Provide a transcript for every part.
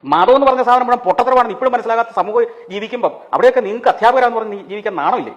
മതം എന്ന് പറഞ്ഞ സാധനം ഇവിടെ പൊട്ടത്തരമാണെന്ന് ഇപ്പോഴും മനസ്സിലാകാത്ത സമൂഹം ജീവിക്കുമ്പോൾ അവിടെയൊക്കെ നിങ്ങൾക്ക് അധ്യാപകരാന്ന് പറഞ്ഞ് ജീവിക്കാൻ നാണമില്ലേ?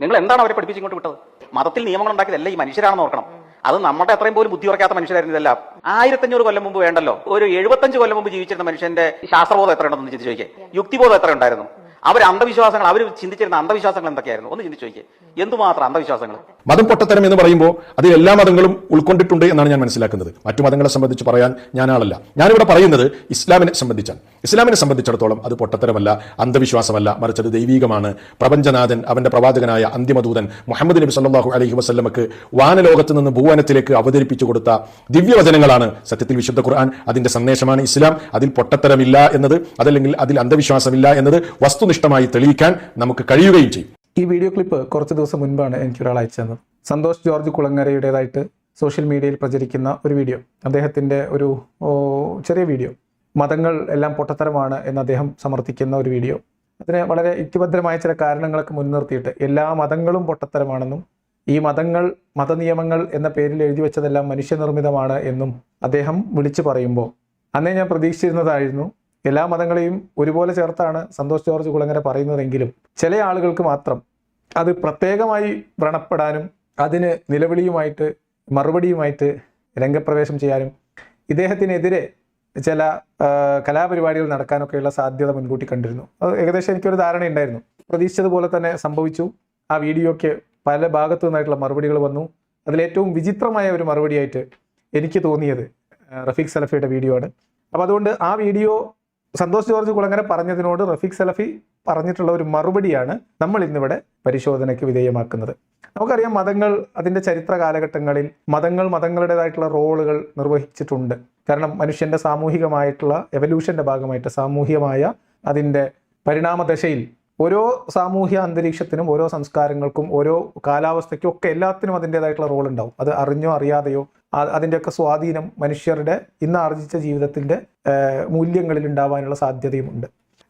നിങ്ങൾ എന്താണ് അവരെ പഠിപ്പിച്ചിങ്ങോട്ട് വിട്ടത്? മതത്തിൽ നിയമങ്ങൾ ഉണ്ടാക്കിയതല്ല ഈ മനുഷ്യരാണെന്ന് ഓർക്കണം. അത് നമ്മുടെ അത്രയും പോലും ബുദ്ധി ഉറക്കാത്ത മനുഷ്യരായിരുന്നു ഇതെല്ലാം. 1500 കൊല്ലം മുമ്പ് വേണ്ടല്ലോ, ഒരു 75 കൊല്ലം മുമ്പ് ജീവിച്ചിരുന്ന മനുഷ്യന്റെ ശാസ്ത്രബോധം എത്രയുണ്ടെന്ന് ചിന്തിച്ച് ചോദിക്കേ, യുക്തിബോധം എത്ര ഉണ്ടായിരുന്നു? അവർ അന്ധവിശ്വാസങ്ങൾ, അവർ ചിന്തിച്ചിരുന്ന അന്ധവിശ്വാസങ്ങൾ എന്തൊക്കെയായിരുന്നു ഒന്ന് ചിന്തിച്ച് ചോദിക്കേ. എന്തുമാത്രം അന്ധവിശ്വാസങ്ങൾ. മതം പൊട്ടത്തരം എന്ന് പറയുമ്പോൾ അതിൽ എല്ലാ മതങ്ങളും ഉൾക്കൊണ്ടിട്ടുണ്ട് എന്നാണ് ഞാൻ മനസ്സിലാക്കുന്നത്. മറ്റു മതങ്ങളെ സംബന്ധിച്ച് പറയാൻ ഞാൻ ആളല്ല. ഞാനിവിടെ പറയുന്നത് ഇസ്ലാമിനെ സംബന്ധിച്ചാണ്. ഇസ്ലാമിനെ സംബന്ധിച്ചിടത്തോളം അത് പൊട്ടത്തരമല്ല, അന്ധവിശ്വാസമല്ല, മറിച്ച് അത് ദൈവീകമാണ്. പ്രപഞ്ചനാഥൻ അവന്റെ പ്രവാചകനായ അന്തിമദൂതൻ മുഹമ്മദ് നബി സല്ലല്ലാഹു അലൈഹി വസല്ലമക്ക് വാനലോകത്ത് നിന്ന് ഭൂവനത്തിലേക്ക് അവതരിപ്പിച്ചു കൊടുത്ത ദിവ്യവചനങ്ങളാണ് സത്യത്തിൽ വിശുദ്ധ ഖുർആൻ. അതിന്റെ സന്ദേശമാണ് ഇസ്ലാം. അതിൽ പൊട്ടത്തരമില്ല എന്നത്, അതല്ലെങ്കിൽ അതിൽ അന്ധവിശ്വാസമില്ല എന്നത് വസ്തുനിഷ്ഠമായി തെളിയിക്കാൻ നമുക്ക് കഴിയുകയും ചെയ്യും. ഈ വീഡിയോ ക്ലിപ്പ് കുറച്ച് ദിവസം മുൻപാണ് എനിക്കൊരാൾ അയച്ചു തന്നത്. സന്തോഷ് ജോർജ് കുളങ്ങരയുടേതായിട്ട് സോഷ്യൽ മീഡിയയിൽ പ്രചരിക്കുന്ന ഒരു വീഡിയോ, അദ്ദേഹത്തിൻ്റെ ഒരു ചെറിയ വീഡിയോ. മതങ്ങൾ എല്ലാം പൊട്ടത്തരമാണ് എന്ന് അദ്ദേഹം സമർത്ഥിക്കുന്ന ഒരു വീഡിയോ. അതിന് വളരെ യുക്തിഭദ്രമായ ചില കാരണങ്ങളൊക്കെ മുൻനിർത്തിയിട്ട് എല്ലാ മതങ്ങളും പൊട്ടത്തരമാണെന്നും ഈ മതനിയമങ്ങൾ എന്ന പേരിൽ എഴുതി വെച്ചതെല്ലാം മനുഷ്യനിർമ്മിതമാണ് എന്നും അദ്ദേഹം വിളിച്ചു പറയുമ്പോൾ അന്നേ ഞാൻ പ്രതീക്ഷിച്ചിരുന്നതായിരുന്നു എല്ലാ മതങ്ങളെയും ഒരുപോലെ ചേർത്താണ് സന്തോഷ് ജോർജ് കുളങ്ങര പറയുന്നതെങ്കിലും ചില ആളുകൾക്ക് മാത്രം അത് പ്രത്യേകമായി വ്രണപ്പെടാനും അതിന് നിലവിളിയുമായിട്ട് മറുപടിയുമായിട്ട് രംഗപ്രവേശം ചെയ്യാനും ഇദ്ദേഹത്തിനെതിരെ ചില കലാപരിപാടികൾ നടക്കാനൊക്കെയുള്ള സാധ്യത മുൻകൂട്ടി കണ്ടിരുന്നു. അത് ഏകദേശം എനിക്കൊരു ധാരണയുണ്ടായിരുന്നു. പ്രതീക്ഷിച്ചതുപോലെ തന്നെ സംഭവിച്ചു. ആ വീഡിയോയ്ക്ക് പല ഭാഗത്തു നിന്നായിട്ടുള്ള മറുപടികൾ വന്നു. അതിലേറ്റവും വിചിത്രമായ ഒരു മറുപടിയായിട്ട് എനിക്ക് തോന്നിയത് റഫീഖ് സലഫിയുടെ വീഡിയോ ആണ്. അപ്പോൾ അതുകൊണ്ട് ആ വീഡിയോ സന്തോഷ് ജോർജ് കുളങ്ങര പറഞ്ഞതിനോട് റഫീഖ് സലഫി പറഞ്ഞിട്ടുള്ള ഒരു മറുപടിയാണ് നമ്മൾ ഇന്നിവിടെ പരിശോധനയ്ക്ക് വിധേയമാക്കുന്നത്. നമുക്കറിയാം, മതങ്ങൾ അതിൻ്റെ ചരിത്ര കാലഘട്ടങ്ങളിൽ മതങ്ങളുടേതായിട്ടുള്ള റോളുകൾ നിർവഹിച്ചിട്ടുണ്ട്. കാരണം മനുഷ്യൻ്റെ സാമൂഹികമായിട്ടുള്ള എവല്യൂഷൻ്റെ ഭാഗമായിട്ട് സാമൂഹികമായ അതിൻ്റെ പരിണാമദശയിൽ ഓരോ സാമൂഹ്യ അന്തരീക്ഷത്തിനും ഓരോ സംസ്കാരങ്ങൾക്കും ഓരോ കാലാവസ്ഥയ്ക്കും ഒക്കെ എല്ലാത്തിനും അതിൻ്റെതായിട്ടുള്ള റോൾ ഉണ്ടാവും. അത് അറിഞ്ഞോ അറിയാതെയോ അതിൻ്റെയൊക്കെ സ്വാധീനം മനുഷ്യരുടെ ഇന്ന് ആർജിച്ച ജീവിതത്തിൻ്റെ മൂല്യങ്ങളിൽ ഉണ്ടാവാനുള്ള സാധ്യതയുമുണ്ട്.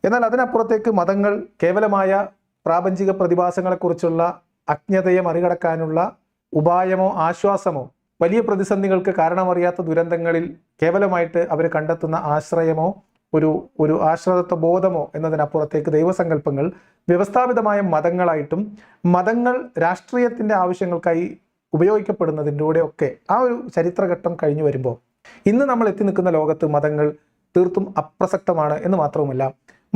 എന്നാൽ അതിനപ്പുറത്തേക്ക് മതങ്ങൾ കേവലമായ പ്രാപഞ്ചിക പ്രതിഭാസങ്ങളെക്കുറിച്ചുള്ള അജ്ഞതയെ മറികടക്കാനുള്ള ഉപായമോ ആശ്വാസമോ വലിയ പ്രതിസന്ധികൾക്ക് കാരണമറിയാത്ത ദുരന്തങ്ങളിൽ കേവലമായിട്ട് അവർ കണ്ടെത്തുന്ന ആശ്രയമോ ഒരു ആശ്രിതത്വ ബോധമോ എന്നതിനപ്പുറത്തേക്ക് ദൈവസങ്കല്പങ്ങൾ വ്യവസ്ഥാപിതമായ മതങ്ങളായിട്ടും മതങ്ങൾ രാഷ്ട്രീയത്തിൻ്റെ ആവശ്യങ്ങൾക്കായി ഉപയോഗിക്കപ്പെടുന്നതിലൂടെയൊക്കെ ആ ഒരു ചരിത്രഘട്ടം കഴിഞ്ഞു വരുമ്പോൾ ഇന്ന് നമ്മൾ എത്തി നിൽക്കുന്ന ലോകത്ത് മതങ്ങൾ തീർത്തും അപ്രസക്തമാണ് എന്ന് മാത്രവുമല്ല,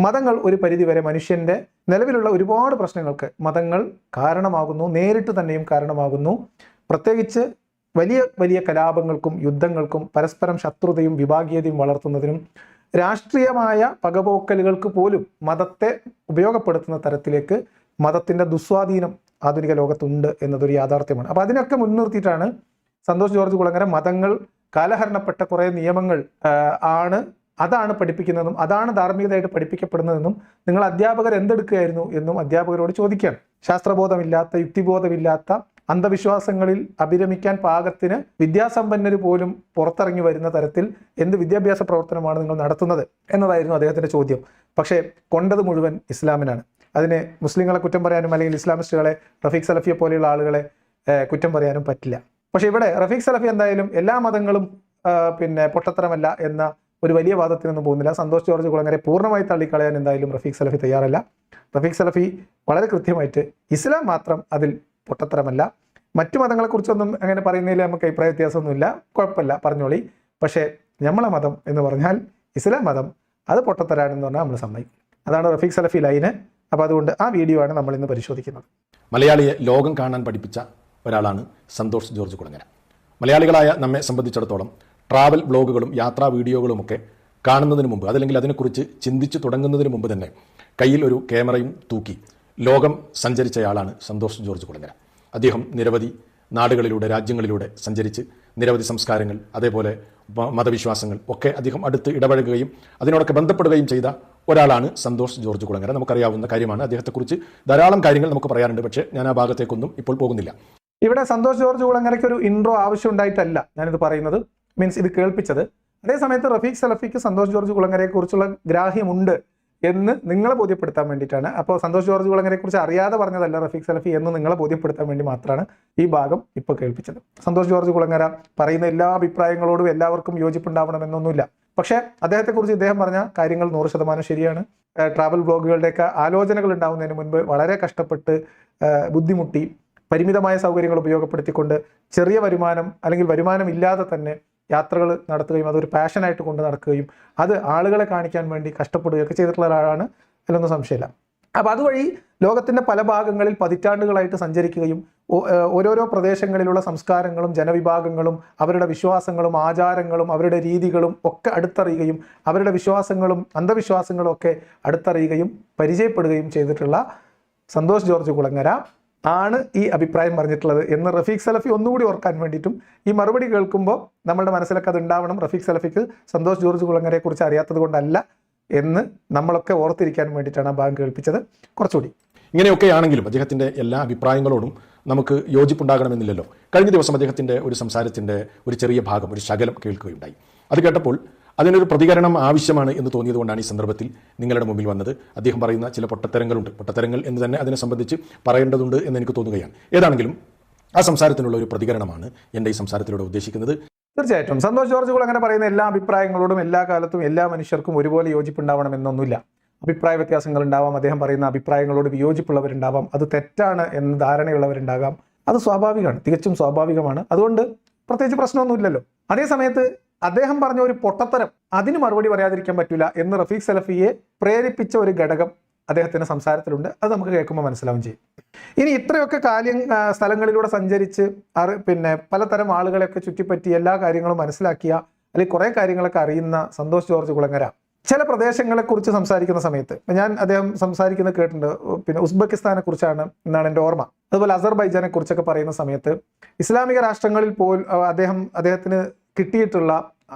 മതങ്ങൾ ഒരു പരിധിവരെ മനുഷ്യൻ്റെ നിലവിലുള്ള ഒരുപാട് പ്രശ്നങ്ങൾക്ക് മതങ്ങൾ കാരണമാകുന്നു, നേരിട്ട് തന്നെയും കാരണമാകുന്നു. പ്രത്യേകിച്ച് വലിയ വലിയ കലാപങ്ങൾക്കും യുദ്ധങ്ങൾക്കും പരസ്പരം ശത്രുതയും വിഭാഗീയതയും വളർത്തുന്നതിനും രാഷ്ട്രീയമായ പകപോക്കലുകൾക്ക് പോലും മതത്തെ ഉപയോഗപ്പെടുത്തുന്ന തരത്തിലേക്ക് മതത്തിൻ്റെ ദുസ്വാധീനം ആധുനിക ലോകത്തുണ്ട് എന്നതൊരു യാഥാർത്ഥ്യമാണ്. അപ്പോൾ അതിനൊക്കെ മുൻനിർത്തിയിട്ടാണ് സന്തോഷ് ജോർജ് കുളങ്ങര മതങ്ങൾ കാലഹരണപ്പെട്ട കുറേ നിയമങ്ങൾ അതാണ് പഠിപ്പിക്കുന്നതെന്നും അതാണ് ധാർമ്മികതയായിട്ട് പഠിപ്പിക്കപ്പെടുന്നതെന്നും നിങ്ങൾ അധ്യാപകർ എന്തെടുക്കുകയായിരുന്നു എന്നും അധ്യാപകരോട് ചോദിക്കുകയാണ്. ശാസ്ത്രബോധമില്ലാത്ത, യുക്തിബോധമില്ലാത്ത, അന്ധവിശ്വാസങ്ങളിൽ അഭിരമിക്കാൻ പാകത്തിന് വിദ്യാസമ്പന്നർ പോലും പുറത്തിറങ്ങി വരുന്ന തരത്തിൽ എന്ത് വിദ്യാഭ്യാസ പ്രവർത്തനമാണ് നിങ്ങൾ നടത്തുന്നത് എന്നതായിരുന്നു അദ്ദേഹത്തിൻ്റെ ചോദ്യം. പക്ഷേ കൊണ്ടത് മുഴുവൻ ഇസ്ലാമിനാണ്. അതിന് മുസ്ലിങ്ങളെ കുറ്റം പറയാനും അല്ലെങ്കിൽ ഇസ്ലാമിസ്റ്റുകളെ, റഫീഖ് സലഫിയെ പോലെയുള്ള ആളുകളെ കുറ്റം പറയാനും പറ്റില്ല. പക്ഷേ ഇവിടെ റഫീഖ് സലഫി എന്തായാലും എല്ലാ മതങ്ങളും പൊട്ടത്തരമല്ല എന്ന ഒരു വലിയ വാദത്തിനൊന്നും പോകുന്നില്ല. സന്തോഷ് ജോർജ് കുളങ്ങരെ പൂർണ്ണമായി തള്ളിക്കളയാൻ എന്തായാലും റഫീഖ് സലഫി തയ്യാറല്ല. റഫീഖ് സലഫി വളരെ കൃത്യമായിട്ട് ഇസ്ലാം മാത്രം അതിൽ പൊട്ടത്തരമല്ല, മറ്റു മതങ്ങളെക്കുറിച്ചൊന്നും അങ്ങനെ പറയുന്നതിൽ നമുക്ക് അഭിപ്രായ വ്യത്യാസമൊന്നുമില്ല, കുഴപ്പമില്ല, പറഞ്ഞോളി. പക്ഷേ നമ്മളെ മതം എന്ന് പറഞ്ഞാൽ ഇസ്ലാം മതം, അത് പൊട്ടത്തരാണെന്ന് പറഞ്ഞാൽ നമ്മൾ സമ്മതിക്കും. അതാണ് റഫീഖ് സലഫി ലൈന്. അപ്പോൾ അതുകൊണ്ട് ആ വീഡിയോ ആണ് നമ്മൾ ഇന്ന് പരിശോധിക്കുന്നത്. മലയാളിയെ ലോകം കാണാൻ പഠിപ്പിച്ച ഒരാളാണ് സന്തോഷ് ജോർജ് കുളങ്ങര. മലയാളികളായ നമ്മെ സംബന്ധിച്ചിടത്തോളം ട്രാവൽ ബ്ലോഗുകളും യാത്രാ വീഡിയോകളുമൊക്കെ കാണുന്നതിന് മുമ്പ്, അതല്ലെങ്കിൽ അതിനെക്കുറിച്ച് ചിന്തിച്ച് തുടങ്ങുന്നതിന് മുമ്പ് തന്നെ കയ്യിൽ ഒരു ക്യാമറയും തൂക്കി ലോകം സഞ്ചരിച്ചയാളാണ് സന്തോഷ് ജോർജ് കുളങ്ങര. അദ്ദേഹം നിരവധി നാടുകളിലൂടെ, രാജ്യങ്ങളിലൂടെ സഞ്ചരിച്ച് നിരവധി സംസ്കാരങ്ങൾ, അതേപോലെ മതവിശ്വാസങ്ങൾ ഒക്കെ അദ്ദേഹം അടുത്ത് ഇടപഴകുകയും അതിനോടൊക്കെ ബന്ധപ്പെടുകയും ചെയ്ത ഒരാളാണ് സന്തോഷ് ജോർജ് കുളങ്ങര. നമുക്കറിയാവുന്ന കാര്യമാണ്. അദ്ദേഹത്തെക്കുറിച്ച് ധാരാളം കാര്യങ്ങൾ നമുക്ക് പറയാനുണ്ട്. പക്ഷേ ഞാൻ ആ ഭാഗത്തേക്കൊന്നും ഇപ്പോൾ പോകുന്നില്ല. ഇവിടെ സന്തോഷ് ജോർജ് കുളങ്ങരയ്ക്ക് ഒരു ഇൻട്രോ ആവശ്യം ഉണ്ടായിട്ടല്ല ഞാനിത് പറയുന്നത്, മീൻസ് ഇത് കേൾപ്പിച്ചത്. അതേസമയത്ത് റഫീഖ് സലഫിക്ക് സന്തോഷ് ജോർജ് കുളങ്ങരയെക്കുറിച്ചുള്ള ഗ്രാഹ്യമുണ്ട് എന്ന് നിങ്ങളെ ബോധ്യപ്പെടുത്താൻ വേണ്ടിയിട്ടാണ്. അപ്പോൾ സന്തോഷ് ജോർജ് കുളങ്ങരയെക്കുറിച്ച് അറിയാതെ പറഞ്ഞതല്ല റഫീഖ് സലഫി എന്ന് നിങ്ങളെ ബോധ്യപ്പെടുത്താൻ വേണ്ടി മാത്രമാണ് ഈ ഭാഗം ഇപ്പോൾ കേൾപ്പിച്ചത്. സന്തോഷ് ജോർജ് കുളങ്ങര പറയുന്ന എല്ലാ അഭിപ്രായങ്ങളോടും എല്ലാവർക്കും യോജിപ്പുണ്ടാവണമെന്നൊന്നുമില്ല. പക്ഷേ അദ്ദേഹത്തെക്കുറിച്ച് ഇദ്ദേഹം പറഞ്ഞ കാര്യങ്ങൾ 100% ശരിയാണ്. ട്രാവൽ ബ്ലോഗുകളുടെയൊക്കെ ആലോചനകൾ ഉണ്ടാവുന്നതിന് മുൻപ് വളരെ കഷ്ടപ്പെട്ട് ബുദ്ധിമുട്ടി പരിമിതമായ സൗകര്യങ്ങൾ ഉപയോഗപ്പെടുത്തിക്കൊണ്ട് ചെറിയ വരുമാനം അല്ലെങ്കിൽ വരുമാനം ഇല്ലാതെ തന്നെ യാത്രകൾ നടത്തുകയും അതൊരു പാഷനായിട്ട് കൊണ്ട് നടക്കുകയും അത് ആളുകളെ കാണിക്കാൻ വേണ്ടി കഷ്ടപ്പെടുകയൊക്കെ ചെയ്തിട്ടുള്ള ഒരാളാണ്, അതിലൊന്നും സംശയമില്ല. അപ്പോൾ അതുവഴി ലോകത്തിൻ്റെ പല ഭാഗങ്ങളിൽ പതിറ്റാണ്ടുകളായിട്ട് സഞ്ചരിക്കുകയും ഓരോരോ പ്രദേശങ്ങളിലുള്ള സംസ്കാരങ്ങളും ജനവിഭാഗങ്ങളും അവരുടെ വിശ്വാസങ്ങളും ആചാരങ്ങളും അവരുടെ രീതികളും ഒക്കെ അടുത്തറിയുകയും അവരുടെ വിശ്വാസങ്ങളും അന്ധവിശ്വാസങ്ങളും ഒക്കെ അടുത്തറിയുകയും പരിചയപ്പെടുകയും ചെയ്തിട്ടുള്ള സന്തോഷ് ജോർജ് കുളങ്ങര ആണ് ഈ അഭിപ്രായം പറഞ്ഞിട്ടുള്ളത് എന്ന് റഫീഖ് സലഫി ഒന്നുകൂടി ഓർക്കാൻ വേണ്ടിയിട്ടും ഈ മറുപടി കേൾക്കുമ്പോൾ നമ്മുടെ മനസ്സിലൊക്കെ അത് ഉണ്ടാവണം. റഫീഖ് സലഫിക്ക് സന്തോഷ് ജോർജ് കുളങ്ങരയെ കുറിച്ച് അറിയാത്തത് കൊണ്ടല്ല എന്ന് നമ്മളൊക്കെ ഓർത്തിരിക്കാൻ വേണ്ടിയിട്ടാണ് ആ ഭാഗം കേൾപ്പിച്ചത്. കുറച്ചുകൂടി ഇങ്ങനെയൊക്കെയാണെങ്കിലും അദ്ദേഹത്തിൻ്റെ എല്ലാ അഭിപ്രായങ്ങളോടും നമുക്ക് യോജിപ്പുണ്ടാകണമെന്നില്ലല്ലോ. കഴിഞ്ഞ ദിവസം അദ്ദേഹത്തിൻ്റെ ഒരു സംസാരത്തിൻ്റെ ഒരു ചെറിയ ഭാഗം, ഒരു ശകലം കേൾക്കുകയുണ്ടായി. അത് കേട്ടപ്പോൾ അതിനൊരു പ്രതികരണം ആവശ്യമാണ് എന്ന് തോന്നിയതുകൊണ്ടാണ് ഈ സന്ദർഭത്തിൽ നിങ്ങളുടെ മുമ്പിൽ വന്നത്. അദ്ദേഹം പറയുന്ന ചില പൊട്ടത്തരങ്ങളുണ്ട്, പൊട്ടത്തരങ്ങൾ എന്ന് തന്നെ അതിനെ സംബന്ധിച്ച് പറയേണ്ടതുണ്ട് എന്ന് എനിക്ക് തോന്നുകയാണ്. ഏതാണെങ്കിലും ആ സംസാരത്തിനുള്ള ഒരു പ്രതികരണമാണ് എൻ്റെ ഈ സംസാരത്തിലൂടെ ഉദ്ദേശിക്കുന്നത്. തീർച്ചയായിട്ടും സന്തോഷ് ജോർജ് കുളങ്ങര പറയുന്ന എല്ലാ അഭിപ്രായങ്ങളോടും എല്ലാ കാലത്തും എല്ലാ മനുഷ്യർക്കും ഒരുപോലെ യോജിപ്പുണ്ടാവണമെന്നൊന്നുമില്ല. അഭിപ്രായ വ്യത്യാസങ്ങൾ ഉണ്ടാവാം. അദ്ദേഹം പറയുന്ന അഭിപ്രായങ്ങളോട് വിയോജിപ്പുള്ളവരുണ്ടാവാം, അത് തെറ്റാണ് എന്ന് ധാരണയുള്ളവരുണ്ടാകാം. അത് സ്വാഭാവികമാണ്, തികച്ചും സ്വാഭാവികമാണ്. അതുകൊണ്ട് പ്രത്യേകിച്ച് പ്രശ്നമൊന്നുമില്ലല്ലോ. അതേസമയത്ത് അദ്ദേഹം പറഞ്ഞ ഒരു പൊട്ടത്തരം, അതിന് മറുപടി പറയാതിരിക്കാൻ പറ്റില്ല എന്ന് റഫീഖ് സലഫിയെ പ്രേരിപ്പിച്ച ഒരു ഘടകം അദ്ദേഹത്തിന്റെ സംസാരത്തിലുണ്ട്. അത് നമുക്ക് കേൾക്കുമ്പോൾ മനസ്സിലാവും ചെയ്യും. ഇനി ഇത്രയൊക്കെ സ്ഥലങ്ങളിലൂടെ സഞ്ചരിച്ച് പലതരം ആളുകളെയൊക്കെ ചുറ്റിപ്പറ്റി എല്ലാ കാര്യങ്ങളും മനസ്സിലാക്കിയ അല്ലെങ്കിൽ കുറേ കാര്യങ്ങളൊക്കെ അറിയുന്ന സന്തോഷ് ജോർജ് കുളങ്ങര ചില പ്രദേശങ്ങളെക്കുറിച്ച് സംസാരിക്കുന്ന സമയത്ത് അദ്ദേഹം സംസാരിക്കുന്നത് കേട്ടിട്ടുണ്ട്. ഉസ്ബെക്കിസ്ഥാനെ കുറിച്ചാണ് എന്നാണ് എൻ്റെ ഓർമ്മ. അതുപോലെ അസർബൈജാനെ കുറിച്ചൊക്കെ പറയുന്ന സമയത്ത് ഇസ്ലാമിക രാഷ്ട്രങ്ങളിൽ അദ്ദേഹത്തിന് കിട്ടിയിട്ടുള്ള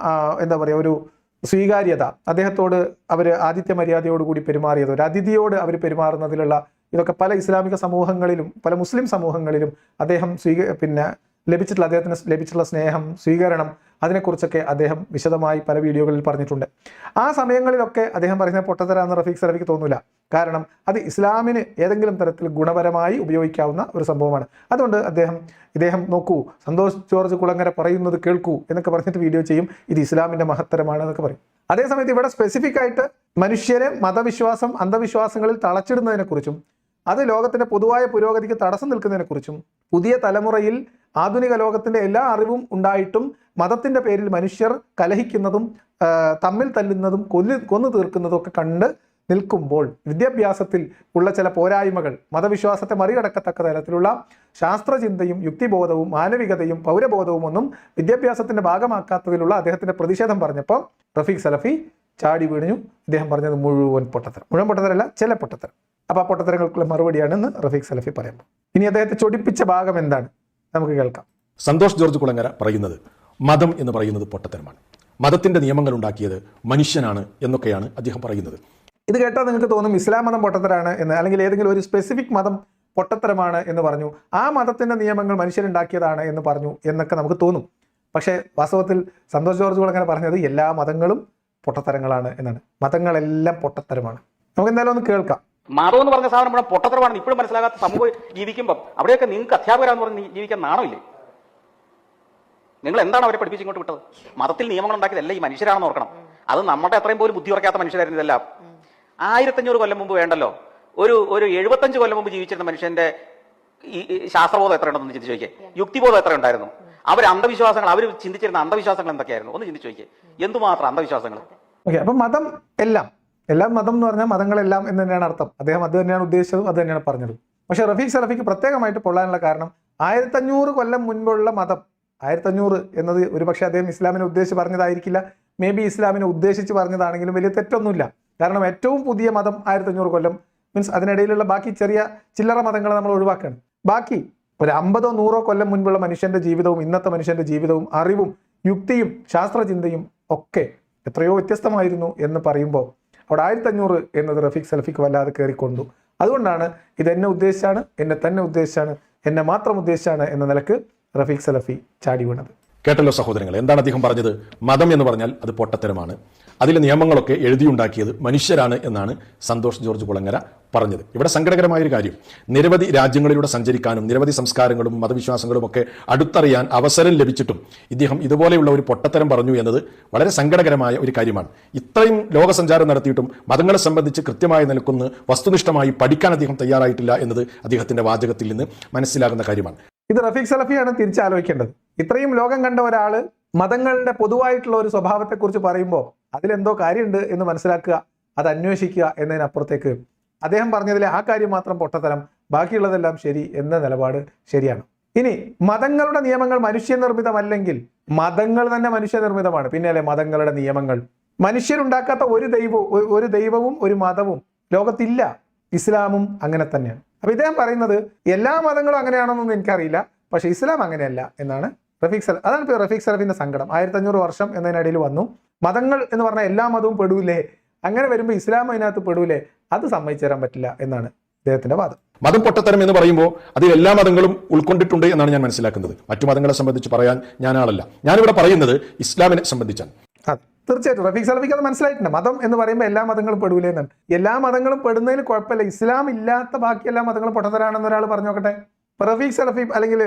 എന്താ പറയുക, ഒരു സ്വീകാര്യത, അദ്ദേഹത്തോട് അവർ ആതിഥ്യ മര്യാദയോടുകൂടി പെരുമാറിയത്, ഒരു അതിഥിയോട് അവർ പെരുമാറുന്നതിലുള്ള ഇതൊക്കെ പല ഇസ്ലാമിക സമൂഹങ്ങളിലും പല മുസ്ലിം സമൂഹങ്ങളിലും അദ്ദേഹത്തിന് ലഭിച്ചിട്ടുള്ള സ്നേഹം, സ്വീകരണം, അതിനെക്കുറിച്ചൊക്കെ അദ്ദേഹം വിശദമായി പല വീഡിയോകളിൽ പറഞ്ഞിട്ടുണ്ട്. ആ സമയങ്ങളിലൊക്കെ അദ്ദേഹം പറയുന്ന പൊട്ടത്തരാന്ന് റഫീഖ് സലഫിക്ക് തോന്നില്ല. കാരണം അത് ഇസ്ലാമിന് ഏതെങ്കിലും തരത്തിൽ ഗുണപരമായി ഉപയോഗിക്കാവുന്ന ഒരു സംഭവമാണ്. അതുകൊണ്ട് ഇദ്ദേഹം നോക്കൂ, സന്തോഷ് ജോർജ് കുളങ്ങര പറയുന്നത് കേൾക്കൂ എന്നൊക്കെ പറഞ്ഞിട്ട് വീഡിയോ ചെയ്യും. ഇത് ഇസ്ലാമിന്റെ മഹത്തരമാണ് എന്നൊക്കെ പറയും. അതേസമയത്ത് ഇവിടെ സ്പെസിഫിക് ആയിട്ട് മനുഷ്യരെ മതവിശ്വാസം അന്ധവിശ്വാസങ്ങളിൽ തളച്ചിടുന്നതിനെക്കുറിച്ചും അത് ലോകത്തിന്റെ പൊതുവായ പുരോഗതിക്ക് തടസ്സം നിൽക്കുന്നതിനെക്കുറിച്ചും പുതിയ തലമുറയിൽ ആധുനിക ലോകത്തിന്റെ എല്ലാ അറിവും ഉണ്ടായിട്ടും മതത്തിന്റെ പേരിൽ മനുഷ്യർ കലഹിക്കുന്നതും തമ്മിൽ തല്ലുന്നതും കൊന്നു തീർക്കുന്നതും ഒക്കെ കണ്ട് നിൽക്കുമ്പോൾ വിദ്യാഭ്യാസത്തിൽ ഉള്ള ചില പോരായ്മകൾ, മതവിശ്വാസത്തെ മറികടക്കത്തക്ക തരത്തിലുള്ള ശാസ്ത്രചിന്തയും യുക്തിബോധവും മാനവികതയും പൗരബോധവും ഒന്നും വിദ്യാഭ്യാസത്തിന്റെ ഭാഗമാക്കാത്തതിലുള്ള അദ്ദേഹത്തിന്റെ പ്രതിഷേധം പറഞ്ഞപ്പോൾ റഫീഖ് സലഫി ചാടി വീണിഞ്ഞു. ഇദ്ദേഹം പറഞ്ഞത് മുഴുവൻ പൊട്ടത്തരമല്ല, ചില പൊട്ടത്തരം. അപ്പോൾ ആ പൊട്ടത്തരങ്ങൾക്കുള്ള മറുപടിയാണെന്ന് റഫീഖ് സലഫി പറയുമ്പോൾ ഇനി അദ്ദേഹത്തെ ചൊടിപ്പിച്ച ഭാഗം എന്താണ് നമുക്ക് കേൾക്കാം. സന്തോഷ് ജോർജ് കുളങ്ങര പറയുന്നത് മതം എന്ന് പറയുന്നത് പൊട്ടത്തരമാണ്, മതത്തിന്റെ നിയമങ്ങൾ ഉണ്ടാക്കിയത് മനുഷ്യനാണ് എന്നൊക്കെയാണ് അദ്ദേഹം പറയുന്നത്. ഇത് കേട്ടാൽ നിങ്ങൾക്ക് തോന്നും ഇസ്ലാം മതം പൊട്ടത്തരാണ് എന്ന്, അല്ലെങ്കിൽ ഏതെങ്കിലും ഒരു സ്പെസിഫിക് മതം പൊട്ടത്തരമാണ് എന്ന് പറഞ്ഞു, ആ മതത്തിന്റെ നിയമങ്ങൾ മനുഷ്യരുണ്ടാക്കിയതാണ് എന്ന് പറഞ്ഞു എന്നൊക്കെ നമുക്ക് തോന്നും. പക്ഷേ വാസ്തവത്തിൽ സന്തോഷ് ജോർജ് കുളങ്ങര പറഞ്ഞത് എല്ലാ മതങ്ങളും പൊട്ടത്തരങ്ങളാണ് എന്നാണ്. മതങ്ങളെല്ലാം പൊട്ടത്തരമാണ്. നമുക്ക് എന്തായാലും ഒന്ന് കേൾക്കാം. മതം എന്ന് പറഞ്ഞ സാധനം ഇവിടെ പൊട്ടത്തരമാണെന്ന് ഇപ്പോഴും മനസ്സിലാകാത്ത സമൂഹം ജീവിക്കുമ്പോൾ അവിടെയൊക്കെ നിങ്ങൾക്ക് അധ്യാപകരാന്ന് പറഞ്ഞ് ജീവിക്കാൻ നാണമില്ലേ? നിങ്ങൾ എന്താണ് അവരെ പഠിപ്പിച്ച് ഇങ്ങോട്ട് വിട്ടത്? മതത്തിൽ നിയമങ്ങൾ ഉണ്ടാക്കിയതല്ല ഈ മനുഷ്യരാണെന്ന് ഓർക്കണം. അത് നമ്മുടെ അത്രയും പോലും ബുദ്ധി ഉറക്കാത്ത മനുഷ്യരായിരുന്നു ഇതെല്ലാം. 1500 കൊല്ലം മുമ്പ് വേണ്ടല്ലോ, ഒരു 75 കൊല്ലം മുമ്പ് ജീവിച്ചിരുന്ന മനുഷ്യന്റെ ഈ ശാസ്ത്രബോധം എത്ര ഉണ്ടെന്ന് ചിന്തിച്ച് ചോദിക്കേ, യുക്തിബോധം എത്ര ഉണ്ടായിരുന്നു? അവർ ചിന്തിച്ചിരുന്ന അന്ധവിശ്വാസങ്ങൾ എന്തൊക്കെയായിരുന്നു ഒന്ന് ചിന്തിച്ച് ചോദിക്കേ. എന്തുമാത്രം അന്ധവിശ്വാസങ്ങൾ. ഓക്കെ, അപ്പൊ മതം എല്ലാം മതം എന്ന് പറഞ്ഞാൽ മതങ്ങളെല്ലാം എന്ന് തന്നെയാണ് അർത്ഥം. അദ്ദേഹം അത് തന്നെയാണ് ഉദ്ദേശിച്ചതും അത് തന്നെയാണ് പറഞ്ഞത്. പക്ഷെ റഫീഖ് സലഫിക്ക് പ്രത്യേകമായിട്ട് പൊള്ളാനുള്ള കാരണം 1500 കൊല്ലം മുൻപുള്ള മതം, 1500 എന്നത് ഒരുപക്ഷെ അദ്ദേഹം ഇസ്ലാമിനെ ഉദ്ദേശിച്ച് പറഞ്ഞതായിരിക്കില്ല, മേ ബി ഇസ്ലാമിനെ ഉദ്ദേശിച്ച് പറഞ്ഞതാണെങ്കിലും വലിയ തെറ്റൊന്നുമില്ല. കാരണം ഏറ്റവും പുതിയ മതം 1500 കൊല്ലം മീൻസ് അതിനിടയിലുള്ള ബാക്കി ചെറിയ ചില്ലറ മതങ്ങളെ നമ്മൾ ഒഴിവാക്കുകയാണ്. ബാക്കി ഒരു 50 or 100 കൊല്ലം മുൻപുള്ള മനുഷ്യന്റെ ജീവിതവും ഇന്നത്തെ മനുഷ്യന്റെ ജീവിതവും അറിവും യുക്തിയും ശാസ്ത്രചിന്തയും ഒക്കെ എത്രയോ വ്യത്യസ്തമായിരുന്നു എന്ന് പറയുമ്പോൾ അവിടെ 1500 എന്നത് റഫീഖ് സലഫിക്ക് വല്ലാതെ കയറിക്കൊണ്ടു. അതുകൊണ്ടാണ് ഇത് എന്നെ ഉദ്ദേശിച്ചാണ്, എന്നെ തന്നെ ഉദ്ദേശിച്ചാണ്, എന്നെ മാത്രം ഉദ്ദേശിച്ചാണ് എന്ന നിലക്ക് റഫീഖ് സലഫി ചാടി വീണത്. കേട്ടല്ലോ സഹോദരങ്ങൾ, എന്താണ് അദ്ദേഹം പറഞ്ഞത്? മതം എന്ന് പറഞ്ഞാൽ അത് പൊട്ടത്തരമാണ്, അതിലെ നിയമങ്ങളൊക്കെ എഴുതിയുണ്ടാക്കിയത് മനുഷ്യരാണ് എന്നാണ് സന്തോഷ് ജോർജ് കുളങ്ങര പറഞ്ഞത്. ഇവിടെ സങ്കടകരമായൊരു കാര്യം, നിരവധി രാജ്യങ്ങളിലൂടെ സഞ്ചരിക്കാനും നിരവധി സംസ്കാരങ്ങളും മതവിശ്വാസങ്ങളും ഒക്കെ അടുത്തറിയാൻ അവസരം ലഭിച്ചിട്ടും ഇദ്ദേഹം ഇതുപോലെയുള്ള ഒരു പൊട്ടത്തരം പറഞ്ഞു എന്നത് വളരെ സങ്കടകരമായ ഒരു കാര്യമാണ്. ഇത്രയും ലോകസഞ്ചാരം നടത്തിയിട്ടും മതങ്ങളെ സംബന്ധിച്ച് കൃത്യമായി നിൽക്കുന്ന വസ്തുനിഷ്ഠമായി പഠിക്കാൻ അദ്ദേഹം തയ്യാറായിട്ടില്ല എന്നത് അദ്ദേഹത്തിന്റെ വാചകത്തിൽ നിന്ന് മനസ്സിലാകുന്ന കാര്യമാണ്. ഇത് റഫീഖ് സലഫിയാണ് തിരിച്ചാലോചിക്കേണ്ടത്. ഇത്രയും ലോകം കണ്ട ഒരാള് മതങ്ങളുടെ പൊതുവായിട്ടുള്ള ഒരു സ്വഭാവത്തെക്കുറിച്ച് പറയുമ്പോൾ അതിലെന്തോ കാര്യമുണ്ട് എന്ന് മനസ്സിലാക്കുക, അത് അന്വേഷിക്കുക എന്നതിനപ്പുറത്തേക്ക് അദ്ദേഹം പറഞ്ഞതിലെ ആ കാര്യം മാത്രം പൊട്ടത്തരം, ബാക്കിയുള്ളതെല്ലാം ശരി എന്ന നിലപാട് ശരിയാണ്. ഇനി മതങ്ങളുടെ നിയമങ്ങൾ മനുഷ്യനിർമ്മിതമല്ലെങ്കിൽ മതങ്ങൾ തന്നെ മനുഷ്യനിർമ്മിതമാണ്. പിന്നെയല്ലേ മതങ്ങളുടെ നിയമങ്ങൾ? മനുഷ്യരുണ്ടാക്കാത്ത ഒരു ദൈവവും ഒരു മതവും ലോകത്തില്ല. ഇസ്ലാമും അങ്ങനെ തന്നെയാണ്. അപ്പൊ ഇദ്ദേഹം പറയുന്നത് എല്ലാ മതങ്ങളും അങ്ങനെയാണെന്നൊന്നും എനിക്കറിയില്ല, പക്ഷെ ഇസ്ലാം അങ്ങനെയല്ല എന്നാണ് റഫീഖ് സലഫി. അതാണ് ഇപ്പോൾ റഫീഖ് സലഫിന്റെ സങ്കടം. 1500 വർഷം എന്നതിനിടയിൽ വന്നു മതങ്ങൾ എന്ന് പറഞ്ഞാൽ എല്ലാ മതവും പെടൂലേ, അങ്ങനെ വരുമ്പോൾ ഇസ്ലാം അതിനകത്ത് പെടൂലേ, അത് സമ്മതിച്ചു തരാൻ പറ്റില്ല എന്നാണ് അദ്ദേഹത്തിന്റെ വാദം. മതം പൊട്ടത്തരം എന്ന് പറയുമ്പോൾ അതിൽ എല്ലാ മതങ്ങളും ഉൾക്കൊണ്ടിട്ടുണ്ട് എന്നാണ് ഞാൻ മനസ്സിലാക്കുന്നത്. മറ്റു മതങ്ങളെ സംബന്ധിച്ച് പറയാൻ ഞാൻ ആളല്ല. ഞാനിവിടെ പറയുന്നത് ഇസ്ലാമിനെ സംബന്ധിച്ചാണ്. തീർച്ചയായിട്ടും റഫീഖ് സലഫിക്ക് അത് മനസ്സിലായിട്ടുണ്ട്. മതം എന്ന് പറയുമ്പോൾ എല്ലാ മതങ്ങളും പെടൂലേ എന്നാണ്. എല്ലാ മതങ്ങളും പെടുന്നതിൽ കുഴപ്പമില്ല, ഇസ്ലാം ഇല്ലാത്ത ബാക്കി എല്ലാ മതങ്ങളും പൊട്ടത്തരാണെന്ന് ഒരാൾ പറഞ്ഞു നോക്കട്ടെ. റഫീഖ് സലഫി അല്ലെങ്കിൽ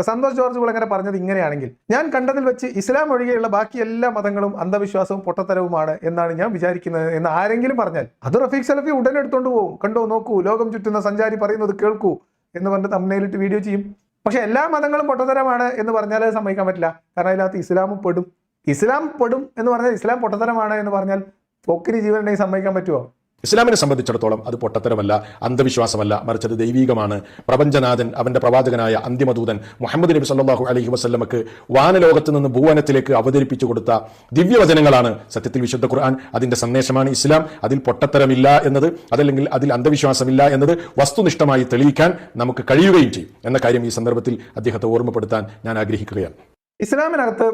സന്തോഷ് ജോർജ് കുളങ്ങര പറഞ്ഞത് ഇങ്ങനെയാണെങ്കിൽ ഞാൻ കണ്ടതിൽ വെച്ച് ഇസ്ലാം ഒഴികെയുള്ള ബാക്കി എല്ലാ മതങ്ങളും അന്ധവിശ്വാസവും പൊട്ടത്തരവുമാണ് എന്നാണ് ഞാൻ വിചാരിക്കുന്നത് എന്ന് ആരെങ്കിലും പറഞ്ഞാൽ അത് റഫീഖ് സലഫി ഉടനെ എടുത്തോണ്ട് പോകും. കണ്ടോ, നോക്കൂ, ലോകം ചുറ്റുന്ന സഞ്ചാരി പറയുന്നത് കേൾക്കൂ എന്ന് പറഞ്ഞ് തമ്മിലിട്ട് വീഡിയോ ചെയ്യും. പക്ഷെ എല്ലാ മതങ്ങളും പൊട്ടത്തരമാണ് എന്ന് പറഞ്ഞാൽ അത് സമ്മതിക്കാൻ പറ്റില്ല. കാരണം അതിനകത്ത് ഇസ്ലാമും പെടും. ഇസ്ലാം പെടും എന്ന് പറഞ്ഞാൽ ഇസ്ലാം പൊട്ടത്തരമാണ് എന്ന് പറഞ്ഞാൽ പോക്കിരി ജീവനുണ്ടെങ്കിൽ സമ്മതിക്കാൻ പറ്റുമോ? ഇസ്ലാമിനെ സംബന്ധിച്ചിടത്തോളം അത് പൊട്ടത്തരമല്ല, അന്ധവിശ്വാസമല്ല, മറിച്ചത് ദൈവീകമാണ്. പ്രപഞ്ചനാഥൻ അവന്റെ പ്രവാചകനായ അന്തിമദൂതൻ മുഹമ്മദ് നബി സല്ലല്ലാഹു അലൈഹി വസല്ലമക്ക് വാനലോകത്ത് നിന്ന് ഭൂവനത്തിലേക്ക് അവതരിപ്പിച്ചു കൊടുത്ത ദിവ്യവചനങ്ങളാണ് സത്യത്തിൽ വിശുദ്ധ ഖുർആൻ. അതിന്റെ സന്ദേശമാണ് ഇസ്ലാം. അതിൽ പൊട്ടത്തരമില്ല എന്നത്, അതല്ലെങ്കിൽ അതിൽ അന്ധവിശ്വാസമില്ല എന്നത് വസ്തുനിഷ്ഠമായി തെളിയിക്കാൻ നമുക്ക് കഴിയുകയും ചെയ്യും എന്ന കാര്യം ഈ സന്ദർഭത്തിൽ അദ്ദേഹത്തെ ഓർമ്മപ്പെടുത്താൻ ഞാൻ ആഗ്രഹിക്കുകയാണ്. ഇസ്ലാമിനകത്ത്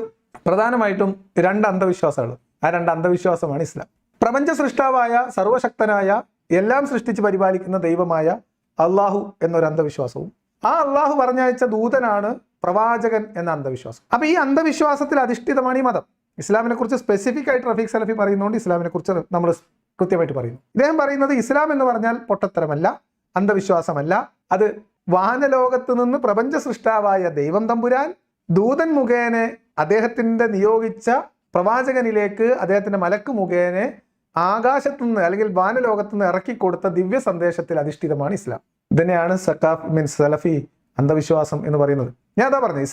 പ്രധാനമായിട്ടും 2 അന്ധവിശ്വാസങ്ങൾ. ആ 2 അന്ധവിശ്വാസമാണ് ഇസ്ലാം. പ്രപഞ്ച സൃഷ്ടാവായ സർവശക്തനായ എല്ലാം സൃഷ്ടിച്ച് പരിപാലിക്കുന്ന ദൈവമായ അള്ളാഹു എന്നൊരു അന്ധവിശ്വാസവും, ആ അള്ളാഹു പറഞ്ഞയച്ച ദൂതനാണ് പ്രവാചകൻ എന്ന അന്ധവിശ്വാസം. അപ്പൊ ഈ അന്ധവിശ്വാസത്തിൽ അധിഷ്ഠിതമാണ് ഈ മതം. ഇസ്ലാമിനെ കുറിച്ച് സ്പെസിഫിക് ആയിട്ട് റഫീഖ് സലഫി പറയുന്നതുകൊണ്ട് ഇസ്ലാമിനെ കുറിച്ച് നമ്മൾ കൃത്യമായിട്ട് പറയുന്നു. ഇദ്ദേഹം പറയുന്നത് ഇസ്ലാം എന്ന് പറഞ്ഞാൽ പൊട്ടത്തരമല്ല, അന്ധവിശ്വാസമല്ല, അത് വാനലോകത്ത് നിന്ന് പ്രപഞ്ച സൃഷ്ടാവായ ദൈവം തമ്പുരാൻ ദൂതൻ മുഖേന അദ്ദേഹത്തിന്റെ നിയോഗിച്ച പ്രവാചകനിലേക്ക് അദ്ദേഹത്തിന്റെ മലക്ക് മുഖേന ആകാശത്തുനിന്ന് അല്ലെങ്കിൽ വാനലോകത്തുനിന്ന് ഇറക്കിക്കൊടുത്ത ദിവ്യ സന്ദേശത്തിൽ അധിഷ്ഠിതമാണ് ഇസ്ലാം. ഇതിനെയാണ് സലഫി അന്ധവിശ്വാസം എന്ന് പറയുന്നത്. ഞാൻ അതാ പറഞ്ഞത്,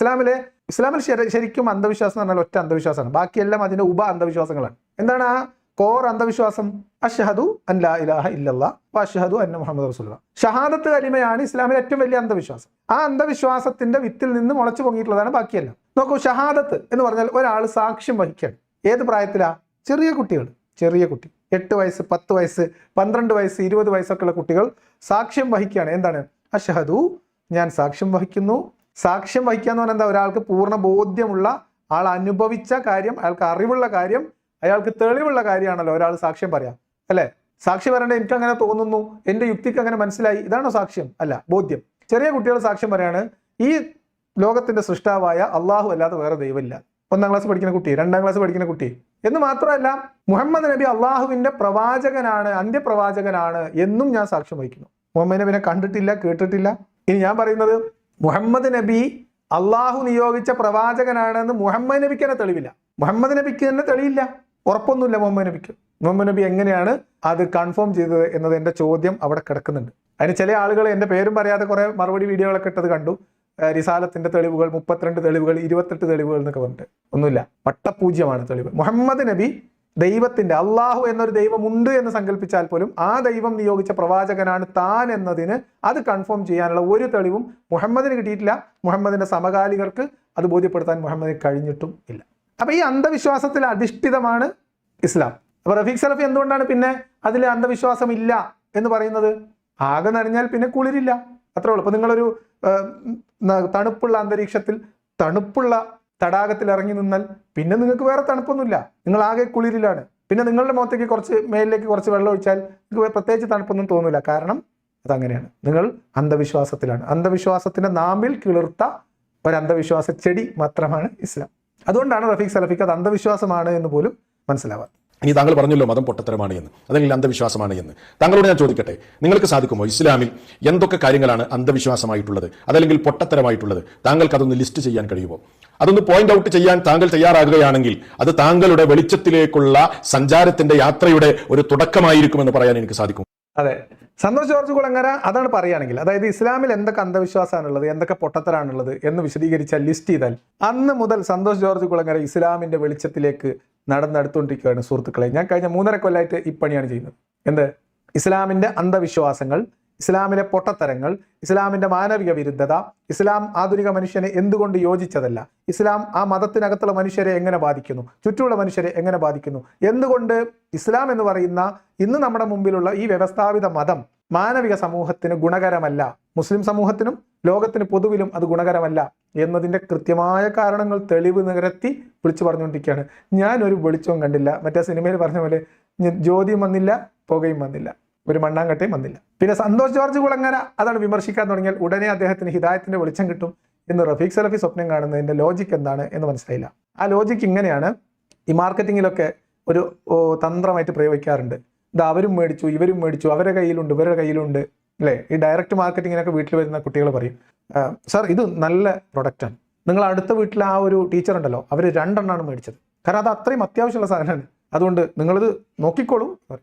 ഇസ്ലാമിൽ ശരിക്കും അന്ധവിശ്വാസം എന്ന് പറഞ്ഞാൽ ഒറ്റ അന്ധവിശ്വാസമാണ്. ബാക്കിയെല്ലാം അതിന്റെ ഉപ അന്ധവിശ്വാസങ്ങളാണ്. എന്താണ് ആ കോർ അന്ധവിശ്വാസം? അഷ്ഹദു അൻ ലാ ഇലാഹ ഇല്ലല്ലാഹ് വ അഷ്ഹദു അന്ന മുഹമ്മദ് റസൂലുള്ളാഹ്. ഷഹാദത്ത് കലിമയാണ് ഇസ്ലാമിലെ ഏറ്റവും വലിയ അന്ധവിശ്വാസം. ആ അന്ധവിശ്വാസത്തിന്റെ വിത്തിൽ നിന്ന് മുളച്ചു പൊങ്ങിയിട്ടുള്ളതാണ് ബാക്കിയെല്ലാം. നോക്കൂ, ഷഹാദത്ത് എന്ന് പറഞ്ഞാൽ ഒരാൾ സാക്ഷ്യം വഹിക്കുകയാണ്. ഏത് പ്രായത്തിലാ? ചെറിയ കുട്ടികൾ, 8 വയസ്സ്, 10 വയസ്സ്, 12 വയസ്സ്, 20 വയസ്സൊക്കെ ഉള്ള കുട്ടികൾ സാക്ഷ്യം വഹിക്കുകയാണ്. എന്താണ്? അഷ്ഹദു, ഞാൻ സാക്ഷ്യം വഹിക്കുന്നു. സാക്ഷ്യം വഹിക്കുക എന്ന് പറഞ്ഞാൽ എന്താ? ഒരാൾക്ക് പൂർണ്ണ ബോധ്യമുള്ള, ആൾ അനുഭവിച്ച കാര്യം, അയാൾക്ക് അറിവുള്ള കാര്യം, അയാൾക്ക് തെളിവുള്ള കാര്യമാണല്ലോ ഒരാൾ സാക്ഷ്യം പറയാം, അല്ലെ? സാക്ഷി പറയേണ്ടത് എനിക്ക് അങ്ങനെ തോന്നുന്നു, എന്റെ യുക്തിക്ക് അങ്ങനെ മനസ്സിലായി, ഇതാണോ സാക്ഷ്യം? അല്ല, ബോധ്യം. ചെറിയ കുട്ടികൾ സാക്ഷ്യം പറയാണ് ഈ ലോകത്തിന്റെ സൃഷ്ടാവായ അള്ളാഹു അല്ലാതെ വേറെ ദൈവമില്ല. 1ാം ക്ലാസ് പഠിക്കുന്ന കുട്ടി, 2ാം ക്ലാസ് പഠിക്കുന്ന കുട്ടി എന്ന് മാത്രമല്ല, മുഹമ്മദ് നബി അള്ളാഹുവിന്റെ പ്രവാചകനാണ്, അന്ത്യപ്രവാചകനാണ് എന്നും ഞാൻ സാക്ഷ്യം വഹിക്കുന്നു. മുഹമ്മദ് നബിനെ കണ്ടിട്ടില്ല, കേട്ടിട്ടില്ല. ഇനി ഞാൻ പറയുന്നത് മുഹമ്മദ് നബി അള്ളാഹു നിയോഗിച്ച പ്രവാചകനാണെന്ന് മുഹമ്മദ് നബിക്ക് തന്നെ തെളിവില്ല. മുഹമ്മദ് നബിക്ക് തന്നെ തെളിയില്ല, ഉറപ്പൊന്നുമില്ല മുഹമ്മദ് നബിക്ക്. മുഹമ്മദ് നബി എങ്ങനെയാണ് അത് കൺഫേം ചെയ്തത് എന്നത് എന്റെ ചോദ്യം അവിടെ കിടക്കുന്നുണ്ട്. അതിന് ചില ആളുകൾ എന്റെ പേരും പറയാതെ കുറെ മറുപടി വീഡിയോകളൊക്കെ ഇട്ടത് കണ്ടു. റിസാലത്തിന്റെ തെളിവുകൾ 32 തെളിവുകൾ 28 തെളിവുകൾ എന്നൊക്കെ പറഞ്ഞിട്ട് ഒന്നുമില്ല. പട്ടപൂജ്യമാണ് തെളിവ്. മുഹമ്മദ് നബി ദൈവത്തിന്റെ, അള്ളാഹു എന്നൊരു ദൈവമുണ്ട് എന്ന് സങ്കല്പിച്ചാൽ പോലും ആ ദൈവം നിയോഗിച്ച പ്രവാചകനാണ് താൻ എന്നതിന് അത് കൺഫേം ചെയ്യാനുള്ള ഒരു തെളിവും മുഹമ്മദിന് കിട്ടിയിട്ടില്ല. മുഹമ്മദിന്റെ സമകാലികർക്ക് അത് ബോധ്യപ്പെടുത്താൻ മുഹമ്മദിന് കഴിഞ്ഞിട്ടും ഇല്ല. അപ്പൊ ഈ അന്ധവിശ്വാസത്തിൽ അധിഷ്ഠിതമാണ് ഇസ്ലാം. അപ്പൊ റഫീഖ് സലഫി എന്തുകൊണ്ടാണ് പിന്നെ അതിൽ അന്ധവിശ്വാസം ഇല്ല എന്ന് പറയുന്നത്? ആകെ നനഞ്ഞാൽ പിന്നെ കുളിരില്ല, അത്രേ ഉള്ളൂ. അപ്പൊ നിങ്ങളൊരു തണുപ്പുള്ള അന്തരീക്ഷത്തിൽ, തണുപ്പുള്ള തടാകത്തിൽ ഇറങ്ങി നിന്നാൽ പിന്നെ നിങ്ങൾക്ക് വേറെ തണുപ്പൊന്നുമില്ല, നിങ്ങൾ ആകെ കുളിരിലാണ്. പിന്നെ നിങ്ങളുടെ മുഖത്തേക്ക് മേലിലേക്ക് കുറച്ച് വെള്ളം ഒഴിച്ചാൽ നിങ്ങൾക്ക് പ്രത്യേകിച്ച് തണുപ്പൊന്നും തോന്നില്ല. കാരണം അതങ്ങനെയാണ്, നിങ്ങൾ അന്ധവിശ്വാസത്തിലാണ്. അന്ധവിശ്വാസത്തിന്റെ നാമ്പിൽ കിളിർത്ത ഒരു അന്ധവിശ്വാസ ചെടി മാത്രമാണ് ഇസ്ലാം. അതുകൊണ്ടാണ് റഫീഖ് സലഫിക്ക് അത് അന്ധവിശ്വാസമാണ് എന്ന് പോലും മനസ്സിലാവാം. ഇനി താങ്കൾ പറഞ്ഞല്ലോ മതം പൊട്ടത്തരമാണ് എന്ന്, അല്ലെങ്കിൽ അന്ധവിശ്വാസമാണ് എന്ന്. താങ്കളോട് ഞാൻ ചോദിക്കട്ടെ, നിങ്ങൾക്ക് സാധിക്കുമോ ഇസ്ലാമിൽ എന്തൊക്കെ കാര്യങ്ങളാണ് അന്ധവിശ്വാസമായിട്ടുള്ളത്, അതല്ലെങ്കിൽ പൊട്ടത്തരമായിട്ടുള്ളത്? താങ്കൾക്ക് അതൊന്ന് ലിസ്റ്റ് ചെയ്യാൻ കഴിയുമോ? അതൊന്ന് പോയിന്റ് ഔട്ട് ചെയ്യാൻ താങ്കൾ തയ്യാറാകുകയാണെങ്കിൽ അത് താങ്കളുടെ വെളിച്ചത്തിലേക്കുള്ള സഞ്ചാരത്തിന്റെ യാത്രയുടെ ഒരു തുടക്കമായിരിക്കുമെന്ന് പറയാൻ എനിക്ക് സാധിക്കും. അതെ, സന്തോഷ് ജോർജ് കുളങ്ങര അതാണ് പറയുകയാണെങ്കിൽ, അതായത് ഇസ്ലാമിൽ എന്തൊക്കെ അന്ധവിശ്വാസമാണുള്ളത്, എന്തൊക്കെ പൊട്ടത്തരാണുള്ളത് എന്ന് വിശദീകരിച്ചാൽ, ലിസ്റ്റ് ചെയ്താൽ, അന്ന് മുതൽ സന്തോഷ് ജോർജ് കുളങ്ങര ഇസ്ലാമിന്റെ വെളിച്ചത്തിലേക്ക് നടന്നെടുത്തുകൊണ്ടിരിക്കുകയാണ് സുഹൃത്തുക്കളെ. ഞാൻ കഴിഞ്ഞ 3.5 കൊല്ലമായിട്ട് ഈ പണിയാണ് ചെയ്യുന്നത്. എന്ത്? ഇസ്ലാമിന്റെ അന്ധവിശ്വാസങ്ങൾ, ഇസ്ലാമിലെ പൊട്ടത്തരങ്ങൾ, ഇസ്ലാമിന്റെ മാനവിക വിരുദ്ധത, ഇസ്ലാം ആധുനിക മനുഷ്യനെ എന്തുകൊണ്ട് യോജിച്ചതല്ല, ഇസ്ലാം ആ മതത്തിനകത്തുള്ള മനുഷ്യരെ എങ്ങനെ ബാധിക്കുന്നു, ചുറ്റുമുള്ള മനുഷ്യരെ എങ്ങനെ ബാധിക്കുന്നു, എന്തുകൊണ്ട് ഇസ്ലാം എന്ന് പറയുന്ന ഇന്ന് നമ്മുടെ മുമ്പിലുള്ള ഈ വ്യവസ്ഥാപിത മതം മാനവിക സമൂഹത്തിന് ഗുണകരമല്ല, മുസ്ലിം സമൂഹത്തിനും ലോകത്തിന് പൊതുവിലും അത് ഗുണകരമല്ല എന്നതിന്റെ കൃത്യമായ കാരണങ്ങൾ തെളിവ് നിരത്തി വിളിച്ചു പറഞ്ഞുകൊണ്ടിരിക്കുകയാണ്. ഞാനൊരു വെളിച്ചവും കണ്ടില്ല, മറ്റേ സിനിമയിൽ പറഞ്ഞ പോലെ ജ്യോതിയും വന്നില്ല, പുകയും വന്നില്ല, ഒരു മണ്ണാങ്കട്ടയും വന്നില്ല. പിന്നെ സന്തോഷ് ജോർജ് കുളങ്ങര അതാണ് വിമർശിക്കാൻ തുടങ്ങിയാൽ ഉടനെ അദ്ദേഹത്തിന് ഹിദായത്തിന്റെ വെളിച്ചം കിട്ടും എന്ന് റഫീഖ് സലഫി സ്വപ്നം കാണുന്നതിന്റെ ലോജിക്ക് എന്താണ് എന്ന് മനസ്സിലായില്ല. ആ ലോജിക്ക് ഇങ്ങനെയാണ്. ഈ മാർക്കറ്റിങ്ങിലൊക്കെ ഒരു തന്ത്രമായിട്ട് പ്രയോഗിക്കാറുണ്ട്. ഇത് അവരും മേടിച്ചു, ഇവരും മേടിച്ചു, അവരുടെ കയ്യിലുണ്ട്, ഇവരുടെ കയ്യിലുണ്ട്, അല്ലേ? ഈ ഡയറക്റ്റ് മാർക്കറ്റിങ്ങിനൊക്കെ വീട്ടിൽ വരുന്ന കുട്ടികൾ പറയും, സാർ ഇത് നല്ല പ്രൊഡക്റ്റാണ്, നിങ്ങൾ അടുത്ത വീട്ടിലെ ആ ഒരു ടീച്ചർ ഉണ്ടല്ലോ, അവർ 2 എണ്ണമാണ് മേടിച്ചത്, കാരണം അത് അത്രയും അത്യാവശ്യമുള്ള സാധനമാണ്, അതുകൊണ്ട് നിങ്ങളിത് നോക്കിക്കോളൂ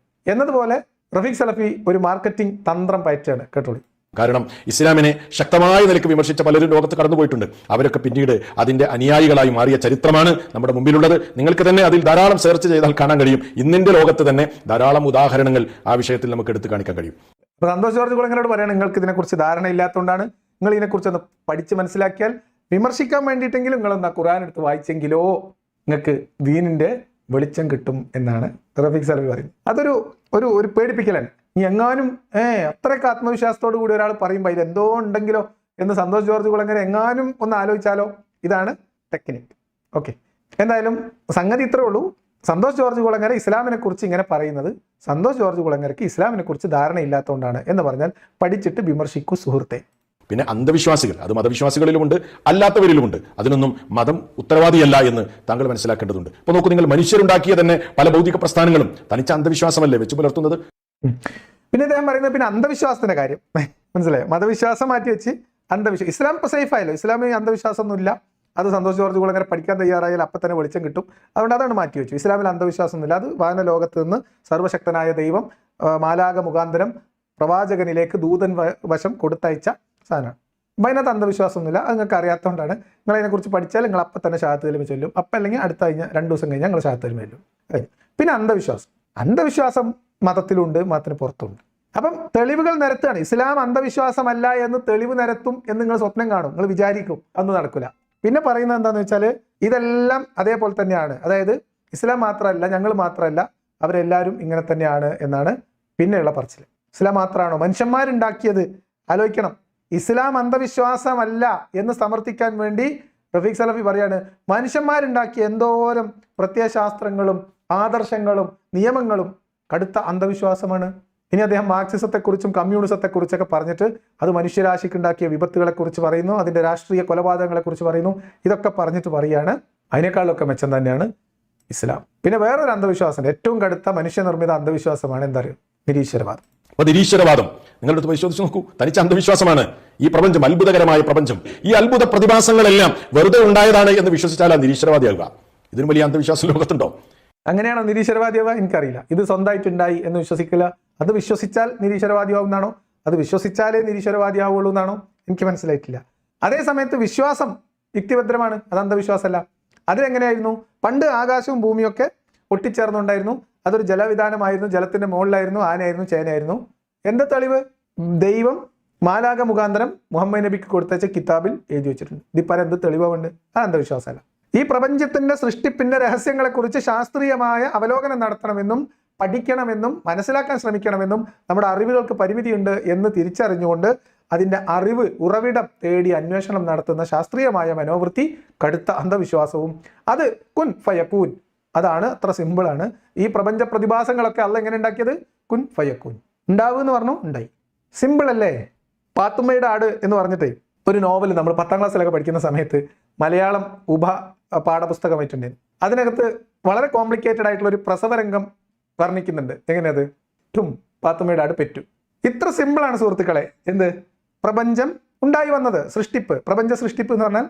എന്നതുപോലെ റഫീഖ് സലഫി ഒരു മാർക്കറ്റിംഗ് തന്ത്രം പയറ്റാണ്. കേട്ടോളൂ. കാരണം ഇസ്ലാമിനെ ശക്തമായ നിലയ്ക്ക് വിമർശിച്ച പലരും ലോകത്ത് കടന്നുപോയിട്ടുണ്ട്. അവരൊക്കെ പിന്നീട് അതിന്റെ അനുയായികളായി മാറിയ ചരിത്രമാണ് നമ്മുടെ മുമ്പിലുള്ളത്. നിങ്ങൾക്ക് തന്നെ അതിൽ ധാരാളം സെർച്ച് ചെയ്താൽ കാണാൻ കഴിയും. ഇന്നിന്റെ ലോകത്ത് തന്നെ ധാരാളം ഉദാഹരണങ്ങൾ ആ വിഷയത്തിൽ നമുക്ക് എടുത്തു കാണിക്കാൻ കഴിയും. അപ്പോൾ സന്തോഷ് ജോർജ് കുളങ്ങരയോട് പറയാണ്, നിങ്ങൾക്ക് ഇതിനെക്കുറിച്ച് ധാരണ ഇല്ലാത്തതുകൊണ്ടാണ്, നിങ്ങൾ ഇതിനെക്കുറിച്ചൊന്ന് പഠിച്ച് മനസ്സിലാക്കിയാൽ, വിമർശിക്കാൻ വേണ്ടിയിട്ടെങ്കിലും നിങ്ങളൊന്ന് ഖുർആൻ എടുത്ത് വായിച്ചെങ്കിലോ നിങ്ങൾക്ക് ദീനിന്റെ വെളിച്ചം കിട്ടും എന്നാണ് റഫീഖ് സലഫി പറയുന്നത്. അതൊരു ഒരു ഒരു പേടിപ്പിക്കലാണ്. ഇനി എങ്ങാനും അത്രയ്ക്ക് ആത്മവിശ്വാസത്തോടു കൂടി ഒരാൾ പറയുമ്പോൾ ഇത് എന്തോ ഉണ്ടെങ്കിലോ എന്ന് സന്തോഷ് ജോർജ് കുളങ്ങര എങ്ങാനും ഒന്ന് ആലോചിച്ചാലോ. ഇതാണ് ടെക്നിക്ക്. ഓക്കെ, എന്തായാലും സംഗതി ഇത്രേ ഉള്ളൂ. സന്തോഷ് ജോർജ് കുളങ്ങര ഇസ്ലാമിനെ കുറിച്ച് ഇങ്ങനെ പറയുന്നത് സന്തോഷ് ജോർജ് കുളങ്ങരയ്ക്ക് ഇസ്ലാമിനെ കുറിച്ച് ധാരണയില്ലാത്തതുകൊണ്ടാണ് എന്ന് പറഞ്ഞാൽ പഠിച്ചിട്ട് വിമർശിക്കൂ സുഹൃത്തെ. പിന്നെ അന്ധവിശ്വാസികൾ, അത് മതവിശ്വാസികളിലുമുണ്ട് അല്ലാത്തവരിലുമുണ്ട്. അതിനൊന്നും മതം ഉത്തരവാദിയല്ല എന്ന് താങ്കൾ മനസ്സിലാക്കേണ്ടതുണ്ട്. ഇപ്പോൾ നോക്കൂ, നിങ്ങൾ മനുഷ്യരുണ്ടാക്കിയ തന്നെ പല ഭൗതിക പ്രസ്ഥാനങ്ങളും തനിച്ച അന്ധവിശ്വാസമല്ലേ വെച്ച് പുലർത്തുന്നത്? പിന്നെ അദ്ദേഹം പറയുന്നത് പിന്നെ അന്ധവിശ്വാസത്തിന്റെ കാര്യം മനസ്സിലായോ? മതവിശ്വാസം മാറ്റി വെച്ച് അന്ധവിശ്വാസം. ഇസ്ലാം ഇപ്പോൾ സേഫ് ആയല്ലോ, ഇസ്ലാമിൽ അന്ധവിശ്വാസമൊന്നുമില്ല. അത് സന്തോഷ് ജോർജ് കുളങ്ങര പഠിക്കാൻ തയ്യാറായാൽ അപ്പം തന്നെ വെളിച്ചം കിട്ടും. അതുകൊണ്ട് അതാണ് മാറ്റി വെച്ചു. ഇസ്ലാമിൽ അന്ധവിശ്വാസമൊന്നുമില്ല. അത് വായന ലോകത്ത് നിന്ന് സർവശക്തനായ ദൈവം മാലാക മുഖാന്തരം പ്രവാചകനിലേക്ക് ദൂതൻ വശം കൊടുത്തയച്ച സാധനമാണ്. അപ്പം അതിനകത്ത് അന്ധവിശ്വാസമൊന്നുമില്ല. അത് നിങ്ങൾക്ക് അറിയാത്തതുകൊണ്ടാണ്. നിങ്ങൾ അതിനെക്കുറിച്ച് പഠിച്ചാൽ നിങ്ങൾ അപ്പം തന്നെ ഷഹാദത്ത് കലിമ ചൊല്ലും. അപ്പം അല്ലെങ്കിൽ അടുത്ത 2 ദിവസം കഴിഞ്ഞാൽ നിങ്ങൾ ഷഹാദത്ത് കലിമ ചൊല്ലും. പിന്നെ അന്ധവിശ്വാസം മതത്തിലുണ്ട്, മതത്തിന് പുറത്തുണ്ട്. അപ്പം തെളിവുകൾ നിരത്തുകയാണ്. ഇസ്ലാം അന്ധവിശ്വാസമല്ല എന്ന് തെളിവ് നിരത്തും എന്ന് നിങ്ങൾ സ്വപ്നം കാണും, നിങ്ങൾ വിചാരിക്കും, അതൊന്നും നടക്കില്ല. പിന്നെ പറയുന്നത് എന്താണെന്ന് വെച്ചാൽ ഇതെല്ലാം അതേപോലെ തന്നെയാണ്. അതായത് ഇസ്ലാം മാത്രമല്ല, ഞങ്ങൾ മാത്രമല്ല, അവരെല്ലാവരും ഇങ്ങനെ തന്നെയാണ് എന്നാണ് പിന്നെയുള്ള പറച്ചിൽ. ഇസ്ലാം മാത്രമാണോ മനുഷ്യന്മാരുണ്ടാക്കിയത്? ആലോചിക്കണം. ഇസ്ലാം അന്ധവിശ്വാസമല്ല എന്ന് സമർത്ഥിക്കാൻ വേണ്ടി റഫീഖ് സലഫി പറയാണ്, മനുഷ്യന്മാരുണ്ടാക്കിയ എന്തോരം പ്രത്യയശാസ്ത്രങ്ങളും ആദർശങ്ങളും നിയമങ്ങളും കടുത്ത അന്ധവിശ്വാസമാണ്. ഇനി അദ്ദേഹം മാർക്സിസത്തെക്കുറിച്ചും കമ്മ്യൂണിസത്തെക്കുറിച്ചൊക്കെ പറഞ്ഞിട്ട് അത് മനുഷ്യരാശിക്കുണ്ടാക്കിയ വിപത്തുകളെക്കുറിച്ച് പറയുന്നു, അതിൻ്റെ രാഷ്ട്രീയ കൊലപാതകങ്ങളെക്കുറിച്ച് പറയുന്നു. ഇതൊക്കെ പറഞ്ഞിട്ട് പറയുകയാണ് അതിനേക്കാളൊക്കെ മെച്ചം തന്നെയാണ് ഇസ്ലാം. പിന്നെ വേറൊരു അന്ധവിശ്വാസം, ഏറ്റവും കടുത്ത മനുഷ്യനിർമ്മിത അന്ധവിശ്വാസമാണ് എന്താ പറയുക? നിരീശ്വരവാദം. അപ്പൊ നിരീശ്വരവാദം നിങ്ങളുടെ പരിശോധിച്ച് നോക്കൂ, തനിച്ച അന്ധവിശ്വാസമാണ്. ഈ പ്രപഞ്ചം അത്ഭുതകരമായ പ്രപഞ്ചം, ഈ അത്ഭുത പ്രതിഭാസങ്ങളെല്ലാം വെറുതെ ഉണ്ടായതാണ് എന്ന് വിശ്വസിച്ചാൽ നിരീശ്വരവാദിയാകുക. ഇതിന് വലിയ അന്ധവിശ്വാസം ലോകത്തുണ്ടോ? അങ്ങനെയാണോ നിരീശ്വരവാദിയാവുക? എനിക്കറിയില്ല. ഇത് സ്വന്തമായിട്ടുണ്ടായി എന്ന് വിശ്വസിക്കില്ല. അത് വിശ്വസിച്ചാൽ നിരീശ്വരവാദിയാവുന്നാണോ? അത് വിശ്വസിച്ചാലേ നിരീശ്വരവാദിയാവുള്ളൂ എന്നാണോ? എനിക്ക് മനസ്സിലായിട്ടില്ല. അതേ സമയത്ത് വിശ്വാസം യുക്തിഭദ്രമാണ്, അത് അന്ധവിശ്വാസമല്ല. അതിലെങ്ങനെയായിരുന്നു? പണ്ട് ആകാശവും ഭൂമിയൊക്കെ ഒട്ടിച്ചേർന്നുണ്ടായിരുന്നു. അതൊരു ജലവിധാനമായിരുന്നു, ജലത്തിന്റെ മുകളിലായിരുന്നു, ആനയായിരുന്നു, ചേനയായിരുന്നു. എന്താ തെളിവ്? ദൈവം മാലാക മുഖാന്തരം മുഹമ്മദ് നബിക്ക് കൊടുത്തയച്ച കിതാബിൽ എഴുതി വെച്ചിട്ടുണ്ട്. ഇതിപ്പോൾ എന്ത് തെളിവുണ്ട്? അത് അന്ധവിശ്വാസമല്ല. ഈ പ്രപഞ്ചത്തിന്റെ സൃഷ്ടിപ്പിന്റെ രഹസ്യങ്ങളെക്കുറിച്ച് ശാസ്ത്രീയമായ അവലോകനം നടത്തണമെന്നും പഠിക്കണമെന്നും മനസ്സിലാക്കാൻ ശ്രമിക്കണമെന്നും നമ്മുടെ അറിവുകൾക്ക് പരിമിതിയുണ്ട് എന്ന് തിരിച്ചറിഞ്ഞുകൊണ്ട് അതിൻ്റെ അറിവ് ഉറവിടം തേടി അന്വേഷണം നടത്തുന്ന ശാസ്ത്രീയമായ മനോവൃത്തി കടുത്ത അന്ധവിശ്വാസവും. അത് കുൻ ഫയക്കൂൻ, അതാണ്. അത്ര സിമ്പിളാണ്. ഈ പ്രപഞ്ച പ്രതിഭാസങ്ങളൊക്കെ അല്ല എങ്ങനെ ഉണ്ടാക്കിയത്? കുൻ ഫയക്കൂൻ. ഉണ്ടാവുക എന്ന് പറഞ്ഞു, ഉണ്ടായി. സിമ്പിൾ അല്ലേ? പാത്തുമ്മയുടെ ആട് എന്ന് പറഞ്ഞിട്ട് ഒരു നോവൽ നമ്മൾ 10ാം ക്ലാസ്സിലൊക്കെ പഠിക്കുന്ന സമയത്ത് മലയാളം പാഠപുസ്തകമായിട്ടുണ്ട്. അതിനകത്ത് വളരെ കോംപ്ലിക്കേറ്റഡ് ആയിട്ടുള്ള ഒരു പ്രസവരംഗം വർണ്ണിക്കുന്നുണ്ട്. എങ്ങനെയത്? ഠും പാത്തുമ്മയുടെ ആട് പെറ്റു. ഇത്ര സിമ്പിളാണ് സുഹൃത്തുക്കളെ. എന്ത്? പ്രപഞ്ചം ഉണ്ടായി വന്നത്, സൃഷ്ടിപ്പ്, പ്രപഞ്ച സൃഷ്ടിപ്പ് എന്ന് പറഞ്ഞാൽ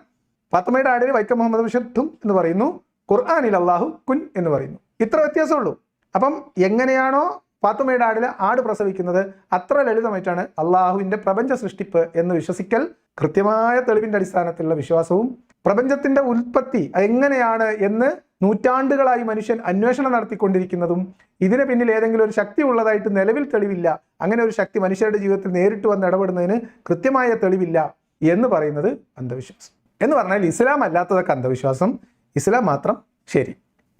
പാത്തുമ്മയുടെ ആടിന് വൈക്കം മുഹമ്മദ് ബഷീർ ഠും എന്ന് പറയുന്നു, ഖുർആനിൽ അള്ളാഹു കുൻ എന്ന് പറയുന്നു. ഇത്ര വ്യത്യാസമുള്ളൂ. അപ്പം എങ്ങനെയാണോ പാത്തുമ്മയുടെ ആടിൽ ആട് പ്രസവിക്കുന്നത് അത്ര ലളിതമായിട്ടാണ് അള്ളാഹുവിന്റെ പ്രപഞ്ച സൃഷ്ടിപ്പ് എന്ന് വിശ്വസിക്കൽ, കൃത്യമായ തെളിവിന്റെ അടിസ്ഥാനത്തിലുള്ള വിശ്വാസവും പ്രപഞ്ചത്തിന്റെ ഉൽപ്പത്തി എങ്ങനെയാണ് എന്ന് നൂറ്റാണ്ടുകളായി മനുഷ്യൻ അന്വേഷണം നടത്തിക്കൊണ്ടിരിക്കുന്നതും ഇതിന് പിന്നിൽ ഏതെങ്കിലും ഒരു ശക്തി ഉള്ളതായിട്ട് നിലവിൽ തെളിവില്ല, അങ്ങനെ ഒരു ശക്തി മനുഷ്യരുടെ ജീവിതത്തിൽ നേരിട്ട് വന്ന് ഇടപെടുന്നതിന് കൃത്യമായ തെളിവില്ല എന്ന് പറയുന്നത് അന്ധവിശ്വാസം. എന്ന് പറഞ്ഞാൽ ഇസ്ലാം അല്ലാത്തതൊക്കെ അന്ധവിശ്വാസം, ഇസ്ലാം മാത്രം ശരി.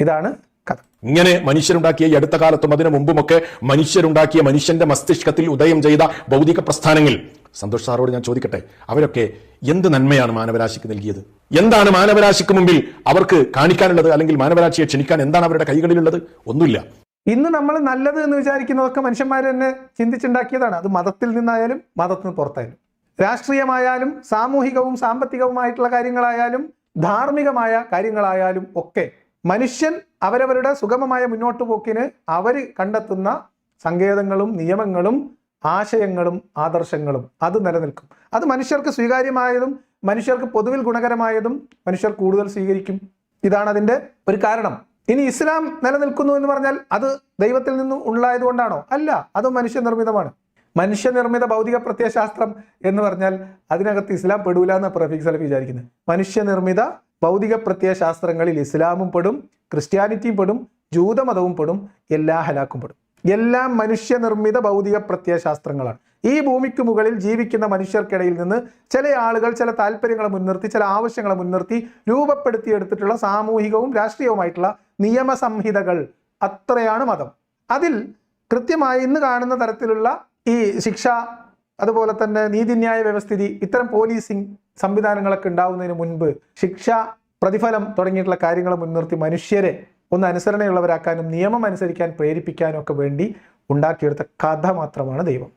ഇതാണ് കഥ. ഇങ്ങനെ മനുഷ്യരുണ്ടാക്കിയ ഈ അടുത്ത കാലത്തും അതിനു മുമ്പുമൊക്കെ മനുഷ്യരുണ്ടാക്കിയ മനുഷ്യന്റെ മസ്തിഷ്കത്തിൽ ഉദയം ചെയ്ത ഭൗതിക പ്രസ്ഥാനങ്ങൾ, സന്തോഷ് സാറോട് ഞാൻ ചോദിക്കട്ടെ, അവരൊക്കെ എന്ത് നന്മയാണ് മാനവരാശിക്ക് നൽകിയത്? എന്താണ് മാനവരാശിക്ക് മുമ്പിൽ അവർക്ക് കാണിക്കാനുള്ളത്? അല്ലെങ്കിൽ മാനവരാശിയെ ക്ഷണിക്കാൻ എന്താണ് അവരുടെ കൈകളിലുള്ളത്? ഒന്നുമില്ല. ഇന്ന് നമ്മൾ നല്ലത് എന്ന് വിചാരിക്കുന്നതൊക്കെ മനുഷ്യന്മാർ തന്നെ ചിന്തിച്ചുണ്ടാക്കിയതാണ്. അത് മതത്തിൽ നിന്നായാലും മതത്തിന് പുറത്തായാലും, രാഷ്ട്രീയമായാലും സാമൂഹികവും സാമ്പത്തികവുമായിട്ടുള്ള കാര്യങ്ങളായാലും ധാർമ്മികമായ കാര്യങ്ങളായാലും ഒക്കെ മനുഷ്യൻ അവരവരുടെ സുഗമമായ മുന്നോട്ട് പോക്കിന് അവർ കണ്ടെത്തുന്ന സങ്കേതങ്ങളും നിയമങ്ങളും ആശയങ്ങളും ആദർശങ്ങളും അത് നിലനിൽക്കും. അത് മനുഷ്യർക്ക് സ്വീകാര്യമായതും മനുഷ്യർക്ക് പൊതുവിൽ ഗുണകരമായതും മനുഷ്യർ കൂടുതൽ സ്വീകരിക്കും. ഇതാണ് അതിൻ്റെ ഒരു കാരണം. ഇനി ഇസ്ലാം നിലനിൽക്കുന്നു എന്ന് പറഞ്ഞാൽ അത് ദൈവത്തിൽ നിന്നും ഉണ്ടായതുകൊണ്ടാണോ? അല്ല, അത് മനുഷ്യനിർമ്മിതമാണ്. മനുഷ്യനിർമ്മിത ഭൗതിക പ്രത്യയശാസ്ത്രം എന്ന് പറഞ്ഞാൽ അതിനകത്ത് ഇസ്ലാം പെടൂല എന്ന് പ്രഫീഖ് സലഫി വിചാരിക്കുന്നത്. മനുഷ്യനിർമ്മിത ഭൗതിക പ്രത്യയശാസ്ത്രങ്ങളിൽ ഇസ്ലാമും പെടും, ക്രിസ്ത്യാനിറ്റിയും പെടും, ജൂതമതവും പെടും, എല്ലാ ഹലാക്കും പെടും. എല്ലാം മനുഷ്യനിർമ്മിത ഭൗതിക പ്രത്യയശാസ്ത്രങ്ങളാണ്. ഈ ഭൂമിക്ക് മുകളിൽ ജീവിക്കുന്ന മനുഷ്യർക്കിടയിൽ നിന്ന് ചില ആളുകൾ ചില താല്പര്യങ്ങളെ മുൻനിർത്തി, ചില ആവശ്യങ്ങളെ മുൻനിർത്തി രൂപപ്പെടുത്തിയെടുത്തിട്ടുള്ള സാമൂഹികവും രാഷ്ട്രീയവുമായിട്ടുള്ള നിയമസംഹിതകൾ, അത്രയാണ് മതം. അതിൽ കൃത്യമായി ഇന്ന് കാണുന്ന തരത്തിലുള്ള ഈ ശിക്ഷ, അതുപോലെ തന്നെ നീതിന്യായ വ്യവസ്ഥിതി, ഇത്തരം പോലീസിങ് സംവിധാനങ്ങളൊക്കെ ഉണ്ടാവുന്നതിന് മുൻപ് ശിക്ഷ, പ്രതിഫലം തുടങ്ങിയിട്ടുള്ള കാര്യങ്ങളെ മുൻനിർത്തി മനുഷ്യരെ ഒന്ന് അനുസരണയുള്ളവരാക്കാനും നിയമം അനുസരിക്കാൻ പ്രേരിപ്പിക്കാനും ഒക്കെ വേണ്ടി ഉണ്ടാക്കിയെടുത്ത കഥ മാത്രമാണ് ദൈവം.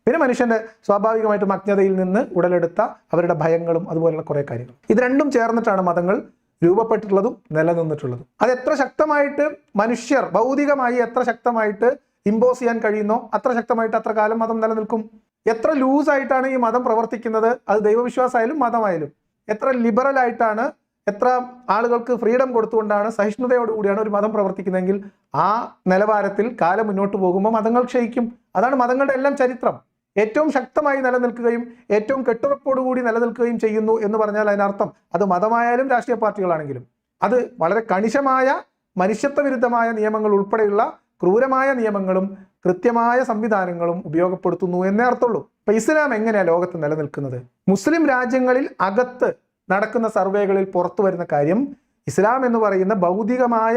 പിന്നെ മനുഷ്യന്റെ സ്വാഭാവികമായിട്ടും അജ്ഞതയിൽ നിന്ന് ഉടലെടുത്ത അവരുടെ ഭയങ്ങളും അതുപോലുള്ള കുറേ കാര്യങ്ങൾ, ഇത് രണ്ടും ചേർന്നിട്ടാണ് മതങ്ങൾ രൂപപ്പെട്ടിട്ടുള്ളതും നിലനിന്നിട്ടുള്ളതും. അത് എത്ര ശക്തമായിട്ട് മനുഷ്യർ ഭൗതികമായി എത്ര ശക്തമായിട്ട് ഇമ്പോസ് ചെയ്യാൻ കഴിയുന്നോ അത്ര ശക്തമായിട്ട് അത്ര കാലം മതം നിലനിൽക്കും. എത്ര ലൂസായിട്ടാണ് ഈ മതം പ്രവർത്തിക്കുന്നത്, അത് ദൈവവിശ്വാസമായാലും മതമായാലും, എത്ര ലിബറൽ ആയിട്ടാണ്, എത്ര ആളുകൾക്ക് ഫ്രീഡം കൊടുത്തുകൊണ്ടാണ്, സഹിഷ്ണുതയോടുകൂടിയാണ് ഒരു മതം പ്രവർത്തിക്കുന്നതെങ്കിൽ ആ നിലവാരത്തിൽ കാലം മുന്നോട്ട് പോകുമ്പോൾ മതങ്ങൾ ക്ഷയിക്കും. അതാണ് മതങ്ങളുടെ എല്ലാം ചരിത്രം. ഏറ്റവും ശക്തമായി നിലനിൽക്കുകയും ഏറ്റവും കെട്ടുറപ്പോടുകൂടി നിലനിൽക്കുകയും ചെയ്യുന്നു എന്ന് പറഞ്ഞാൽ അതിനർത്ഥം അത് മതമായാലും രാഷ്ട്രീയ പാർട്ടികളാണെങ്കിലും അത് വളരെ കണിശമായ മനുഷ്യത്വ വിരുദ്ധമായ നിയമങ്ങൾ ഉൾപ്പെടെയുള്ള ക്രൂരമായ നിയമങ്ങളും കൃത്യമായ സംവിധാനങ്ങളും ഉപയോഗപ്പെടുത്തുന്നു എന്നേ അർത്ഥമുള്ളൂ. ഇപ്പൊ ഇസ്ലാം എങ്ങനെയാണ് ലോകത്ത് നിലനിൽക്കുന്നത്? മുസ്ലിം രാജ്യങ്ങളിൽ അകത്ത് നടക്കുന്ന സർവേകളിൽ പുറത്തു വരുന്ന കാര്യം, ഇസ്ലാം എന്ന് പറയുന്ന ഭൗതികമായ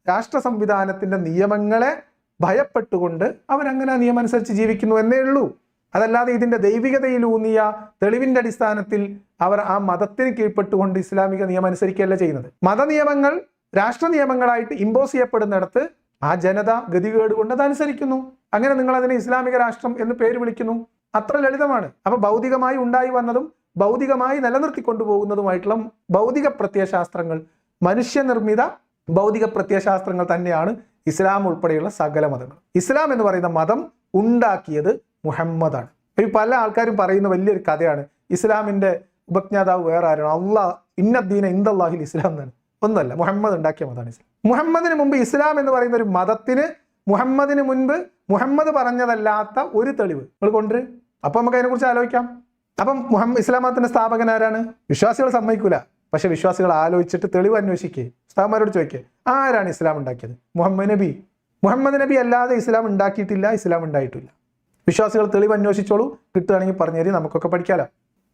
രാഷ്ട്ര സംവിധാനത്തിന്റെ നിയമങ്ങളെ ഭയപ്പെട്ടുകൊണ്ട് അവരങ്ങനെ നിയമം അനുസരിച്ച് ജീവിക്കുന്നു എന്നേ ഉള്ളൂ. അതല്ലാതെ ഇതിന്റെ ദൈവികതയിലൂന്നിയ തെളിവിന്റെ അടിസ്ഥാനത്തിൽ അവർ ആ മതത്തിന് കീഴ്പ്പെട്ടുകൊണ്ട് ഇസ്ലാമിക നിയമം അനുസരിക്കുകയല്ല ചെയ്യുന്നത്. മതനിയമങ്ങൾ രാഷ്ട്ര നിയമങ്ങളായിട്ട് ഇമ്പോസ് ചെയ്യപ്പെടുന്നിടത്ത് ആ ജനത ഗതികേട് കൊണ്ട് അതനുസരിക്കുന്നു. അങ്ങനെ നിങ്ങൾ അതിനെ ഇസ്ലാമിക രാഷ്ട്രം എന്ന് പേര് വിളിക്കുന്നു. അത്ര ലളിതമാണ്. അപ്പൊ ഭൗതികമായി ഉണ്ടായി വന്നതും ഭൗതികമായി നിലനിർത്തിക്കൊണ്ടുപോകുന്നതുമായിട്ടുള്ള ഭൗതിക പ്രത്യയശാസ്ത്രങ്ങൾ, മനുഷ്യനിർമ്മിത ഭൗതിക പ്രത്യയശാസ്ത്രങ്ങൾ തന്നെയാണ് ഇസ്ലാം ഉൾപ്പെടെയുള്ള സകല മതങ്ങൾ. ഇസ്ലാം എന്ന് പറയുന്ന മതം ഉണ്ടാക്കിയത് മുഹമ്മദാണ്. ഈ പല ആൾക്കാരും പറയുന്ന വലിയൊരു കഥയാണ് ഇസ്ലാമിന്റെ ഉപജ്ഞാതാവ് വേറെ ആരാണ്, അള്ളാഹ്, ഇന്നദ്ദീന ഇൻദല്ലാഹിൽ ഇസ്ലാം എന്നാണ്. ഒന്നുമല്ല, മുഹമ്മദ് ഉണ്ടാക്കിയ മതമാണ് ഇസ്ലാം. മുഹമ്മദിന് മുമ്പ് ഇസ്ലാം എന്ന് പറയുന്ന ഒരു മതത്തിന് മുഹമ്മദിന് മുൻപ് മുഹമ്മദ് പറഞ്ഞതല്ലാത്ത ഒരു തെളിവ് നിങ്ങൾ കൊണ്ടുവരും. അപ്പൊ നമുക്ക് അതിനെക്കുറിച്ച് ആലോചിക്കാം. അപ്പം ഇസ്ലാം മതത്തിന്റെ സ്ഥാപകൻ ആരാണ്? വിശ്വാസികൾ സമ്മതിക്കൂല, പക്ഷെ വിശ്വാസികൾ ആലോചിച്ചിട്ട് തെളിവ് അന്വേഷിക്കേ, ഉസ്താദ്മാരോട് ചോദിക്കേ, ആരാണ് ഇസ്ലാം ഉണ്ടാക്കിയത്? മുഹമ്മദ് നബി. മുഹമ്മദ് നബി അല്ലാതെ ഇസ്ലാം ഉണ്ടാക്കിയിട്ടില്ല, ഇസ്ലാം ഉണ്ടായിട്ടില്ല. വിശ്വാസികൾ തെളിവ് അന്വേഷിച്ചോളൂ, കിട്ടുകയാണെങ്കിൽ പറഞ്ഞു തരും, നമുക്കൊക്കെ പഠിക്കാലോ.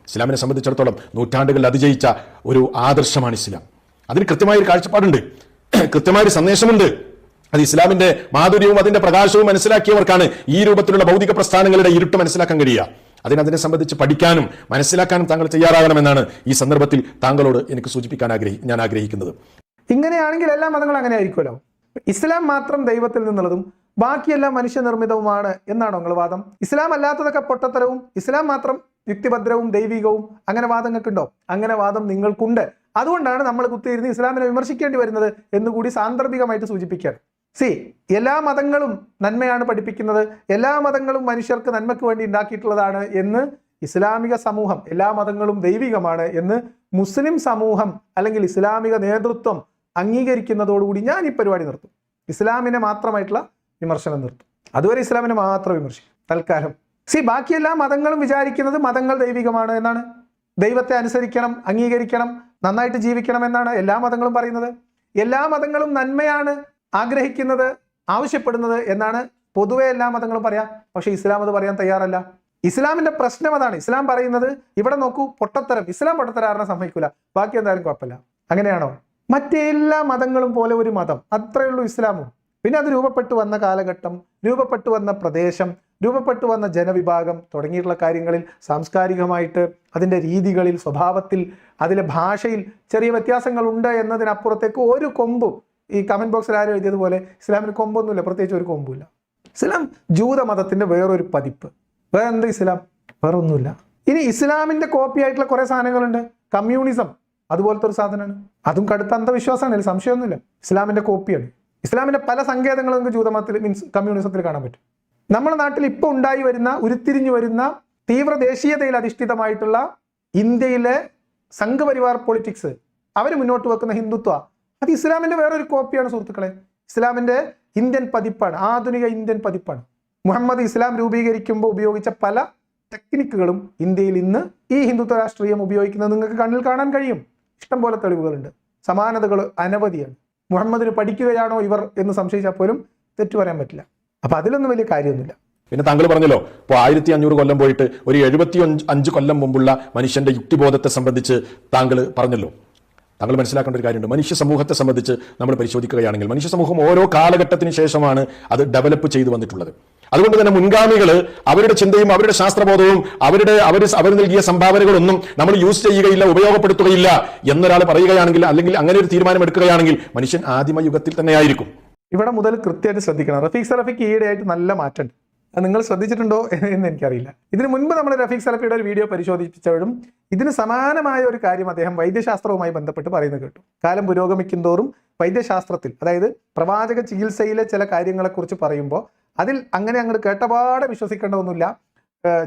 ഇസ്ലാമിനെ സംബന്ധിച്ചിടത്തോളം നൂറ്റാണ്ടുകളിൽ അതിജയിച്ച ഒരു ആദർശമാണ് ഇസ്ലാം. അതിന് കൃത്യമായൊരു കാഴ്ചപ്പാടുണ്ട്, കൃത്യമായൊരു സന്ദേശമുണ്ട്. അത് ഇസ്ലാമിന്റെ മാധുര്യവും അതിന്റെ പ്രകാശവും മനസ്സിലാക്കിയവർക്കാണ് ഈ രൂപത്തിലുള്ള ഭൗതിക പ്രസ്ഥാനങ്ങളുടെ ഇരുട്ട് മനസ്സിലാക്കാൻ കഴിയുക. അതിനെ സംബന്ധിച്ച് പഠിക്കാനും മനസ്സിലാക്കാനും താങ്കൾ തയ്യാറാകണമെന്നാണ് ഈ സന്ദർഭത്തിൽ താങ്കളോട് എനിക്ക് സൂചിപ്പിക്കാൻ ഞാൻ ആഗ്രഹിക്കുന്നത്. ഇങ്ങനെയാണെങ്കിൽ എല്ലാ മതങ്ങളും അങ്ങനെ ആയിരിക്കുമല്ലോ. ഇസ്ലാം മാത്രം ദൈവത്തിൽ നിന്നുള്ളതും ബാക്കിയെല്ലാം മനുഷ്യനിർമ്മിതവുമാണ് എന്നാണോ നിങ്ങൾ വാദം? ഇസ്ലാം അല്ലാത്തതൊക്കെ പൊട്ടത്തരവും ഇസ്ലാം മാത്രം യുക്തിഭദ്രവും ദൈവികവും അങ്ങനെ വാദങ്ങൾക്കുണ്ടോ? അങ്ങനെ വാദം നിങ്ങൾക്കുണ്ട്. അതുകൊണ്ടാണ് നമ്മൾ കുത്തിയിരുന്ന് ഇസ്ലാമിനെ വിമർശിക്കേണ്ടി വരുന്നത് എന്നുകൂടി സാന്ദർഭികമായിട്ട് സൂചിപ്പിക്കുകയാണ്. എല്ലാ മതങ്ങളും നന്മയാണ് പഠിപ്പിക്കുന്നത്, എല്ലാ മതങ്ങളും മനുഷ്യർക്ക് നന്മയ്ക്ക് വേണ്ടി ഉണ്ടാക്കിയിട്ടുള്ളതാണ് എന്ന് ഇസ്ലാമിക സമൂഹം, എല്ലാ മതങ്ങളും ദൈവികമാണ് എന്ന് മുസ്ലിം സമൂഹം അല്ലെങ്കിൽ ഇസ്ലാമിക നേതൃത്വം അംഗീകരിക്കുന്നതോടുകൂടി ഞാൻ ഈ പരിപാടി നിർത്തും. ഇസ്ലാമിനെ മാത്രമായിട്ടുള്ള വിമർശനം നിർത്തും. അതുവരെ ഇസ്ലാമിനെ മാത്രം വിമർശിക്കും തൽക്കാലം. ബാക്കി എല്ലാ മതങ്ങളും വിചാരിക്കുന്നത് മതങ്ങൾ ദൈവികമാണ് എന്നാണ്, ദൈവത്തെ അനുസരിക്കണം, അംഗീകരിക്കണം, നന്നായിട്ട് ജീവിക്കണം എന്നാണ് എല്ലാ മതങ്ങളും പറയുന്നത്. എല്ലാ മതങ്ങളും നന്മയാണ് ആഗ്രഹിക്കുന്നത്, ആവശ്യപ്പെടുന്നത് എന്നാണ് പൊതുവെ എല്ലാ മതങ്ങളും പറയാം. പക്ഷെ ഇസ്ലാം അത് പറയാൻ തയ്യാറല്ല. ഇസ്ലാമിന്റെ പ്രശ്നം അതാണ്. ഇസ്ലാം പറയുന്നത് ഇവിടെ നോക്കൂ, പൊട്ടത്തരം, ഇസ്ലാം പൊട്ടത്തരാറിനെ സമ്മതിക്കൂല, ബാക്കി എന്തായാലും കുഴപ്പമില്ല. അങ്ങനെയാണോ? മറ്റെല്ലാ മതങ്ങളും പോലെ ഒരു മതം, അത്രയേ ഉള്ളൂ ഇസ്ലാമും. പിന്നെ അത് രൂപപ്പെട്ടു വന്ന കാലഘട്ടം, രൂപപ്പെട്ടു വന്ന പ്രദേശം, രൂപപ്പെട്ടു വന്ന ജനവിഭാഗം തുടങ്ങിയിട്ടുള്ള കാര്യങ്ങളിൽ സാംസ്കാരികമായിട്ട് അതിൻ്റെ രീതികളിൽ, സ്വഭാവത്തിൽ, അതിലെ ഭാഷയിൽ ചെറിയ വ്യത്യാസങ്ങൾ ഉണ്ട് എന്നതിനപ്പുറത്തേക്ക് ഒരു കൊമ്പും, ഈ കമന്റ് ബോക്സിൽ ആരും എഴുതിയതുപോലെ ഇസ്ലാമിന് കൊമ്പൊന്നുമില്ല, പ്രത്യേകിച്ച് ഒരു കൊമ്പുമില്ല. ഇസ്ലാം ജൂതമതത്തിന്റെ വേറൊരു പതിപ്പ്. വേറെ എന്താ ഇസ്ലാം? വേറെ ഒന്നുമില്ല. ഇനി ഇസ്ലാമിന്റെ കോപ്പി ആയിട്ടുള്ള കുറെ സാധനങ്ങളുണ്ട്. കമ്മ്യൂണിസം അതുപോലത്തെ ഒരു സാധനമാണ്. അതും കടുത്ത അന്ധവിശ്വാസമാണ്, അതിൽ സംശയമൊന്നുമില്ല. ഇസ്ലാമിന്റെ കോപ്പിയാണ്. ഇസ്ലാമിന്റെ പല സങ്കേതങ്ങളും നമുക്ക് ജൂതമതത്തിൽ മീൻസ് കമ്മ്യൂണിസത്തിൽ കാണാൻ പറ്റും. നമ്മുടെ നാട്ടിൽ ഇപ്പോൾ ഉണ്ടായി വരുന്ന, ഉരുത്തിരിഞ്ഞു വരുന്ന തീവ്ര ദേശീയതയിൽ അധിഷ്ഠിതമായിട്ടുള്ള ഇന്ത്യയിലെ സംഘപരിവാർ പൊളിറ്റിക്സ്, അവർ മുന്നോട്ട് വെക്കുന്ന ഹിന്ദുത്വ, അത് ഇസ്ലാമിന്റെ വേറൊരു കോപ്പിയാണ് സുഹൃത്തുക്കളെ. ഇസ്ലാമിന്റെ ഇന്ത്യൻ പതിപ്പാണ്, ആധുനിക ഇന്ത്യൻ പതിപ്പാണ്. മുഹമ്മദ് ഇസ്ലാം രൂപീകരിക്കുമ്പോൾ ഉപയോഗിച്ച പല ടെക്നിക്കുകളും ഇന്ത്യയിൽ ഇന്ന് ഈ ഹിന്ദുത്വ രാഷ്ട്രീയം ഉപയോഗിക്കുന്നത് നിങ്ങൾക്ക് കണ്ണിൽ കാണാൻ കഴിയും. ഇഷ്ടം പോലെ തെളിവുകളുണ്ട്, സമാനതകൾ അനവധിയാണ്. മുഹമ്മദിന് പഠിക്കുകയാണോ ഇവർ എന്ന് സംശയിച്ചാൽ പോലും തെറ്റു പറയാൻ പറ്റില്ല. അപ്പൊ അതിലൊന്നും വലിയ കാര്യമൊന്നുമില്ല. പിന്നെ താങ്കൾ പറഞ്ഞല്ലോ, ഇപ്പോൾ 1500 കൊല്ലം പോയിട്ട് ഒരു 75 കൊല്ലം മുമ്പുള്ള മനുഷ്യന്റെ യുക്തിബോധത്തെ സംബന്ധിച്ച് താങ്കൾ പറഞ്ഞല്ലോ. താങ്കൾ മനസ്സിലാക്കേണ്ട ഒരു കാര്യമുണ്ട്. മനുഷ്യ സമൂഹത്തെ സംബന്ധിച്ച് നമ്മൾ പരിശോധിക്കുകയാണെങ്കിൽ മനുഷ്യ സമൂഹം ഓരോ കാലഘട്ടത്തിന് ശേഷമാണ് അത് ഡെവലപ്പ് ചെയ്തു വന്നിട്ടുള്ളത്. അതുകൊണ്ട് തന്നെ മുൻഗാമികൾ അവരുടെ ചിന്തയും അവരുടെ ശാസ്ത്രബോധവും അവർ നൽകിയ സംഭാവനകളൊന്നും നമ്മൾ യൂസ് ചെയ്യുകയില്ല, ഉപയോഗപ്പെടുത്തുകയില്ല എന്നൊരാൾ പറയുകയാണെങ്കിൽ, അല്ലെങ്കിൽ അങ്ങനെ ഒരു തീരുമാനം എടുക്കുകയാണെങ്കിൽ മനുഷ്യൻ ആദിമ യുഗത്തിൽ തന്നെയായിരിക്കും. ഇവിടെ മുതൽ കൃത്യമായിട്ട് ശ്രദ്ധിക്കണം. റഫീഖ് സലഫിക്ക് ഈയിടെയായിട്ട് നല്ല മാറ്റമുണ്ട്. അത് നിങ്ങൾ ശ്രദ്ധിച്ചിട്ടുണ്ടോ എന്ന് എനിക്കറിയില്ല. ഇതിനു മുൻപ് നമ്മൾ റഫീഖ് സലഫിയുടെ ഒരു വീഡിയോ പരിശോധിച്ചപ്പോഴും ഇതിന് സമാനമായ ഒരു കാര്യം അദ്ദേഹം വൈദ്യശാസ്ത്രവുമായി ബന്ധപ്പെട്ട് പറയുന്നത് കേട്ടു. കാലം പുരോഗമിക്കും തോറും വൈദ്യശാസ്ത്രത്തിൽ, അതായത് പ്രവാചക ചികിത്സയിലെ ചില കാര്യങ്ങളെക്കുറിച്ച് പറയുമ്പോൾ അതിൽ അങ്ങനെ അങ്ങോട്ട് കേട്ടപാടെ വിശ്വസിക്കേണ്ടതൊന്നുമില്ല.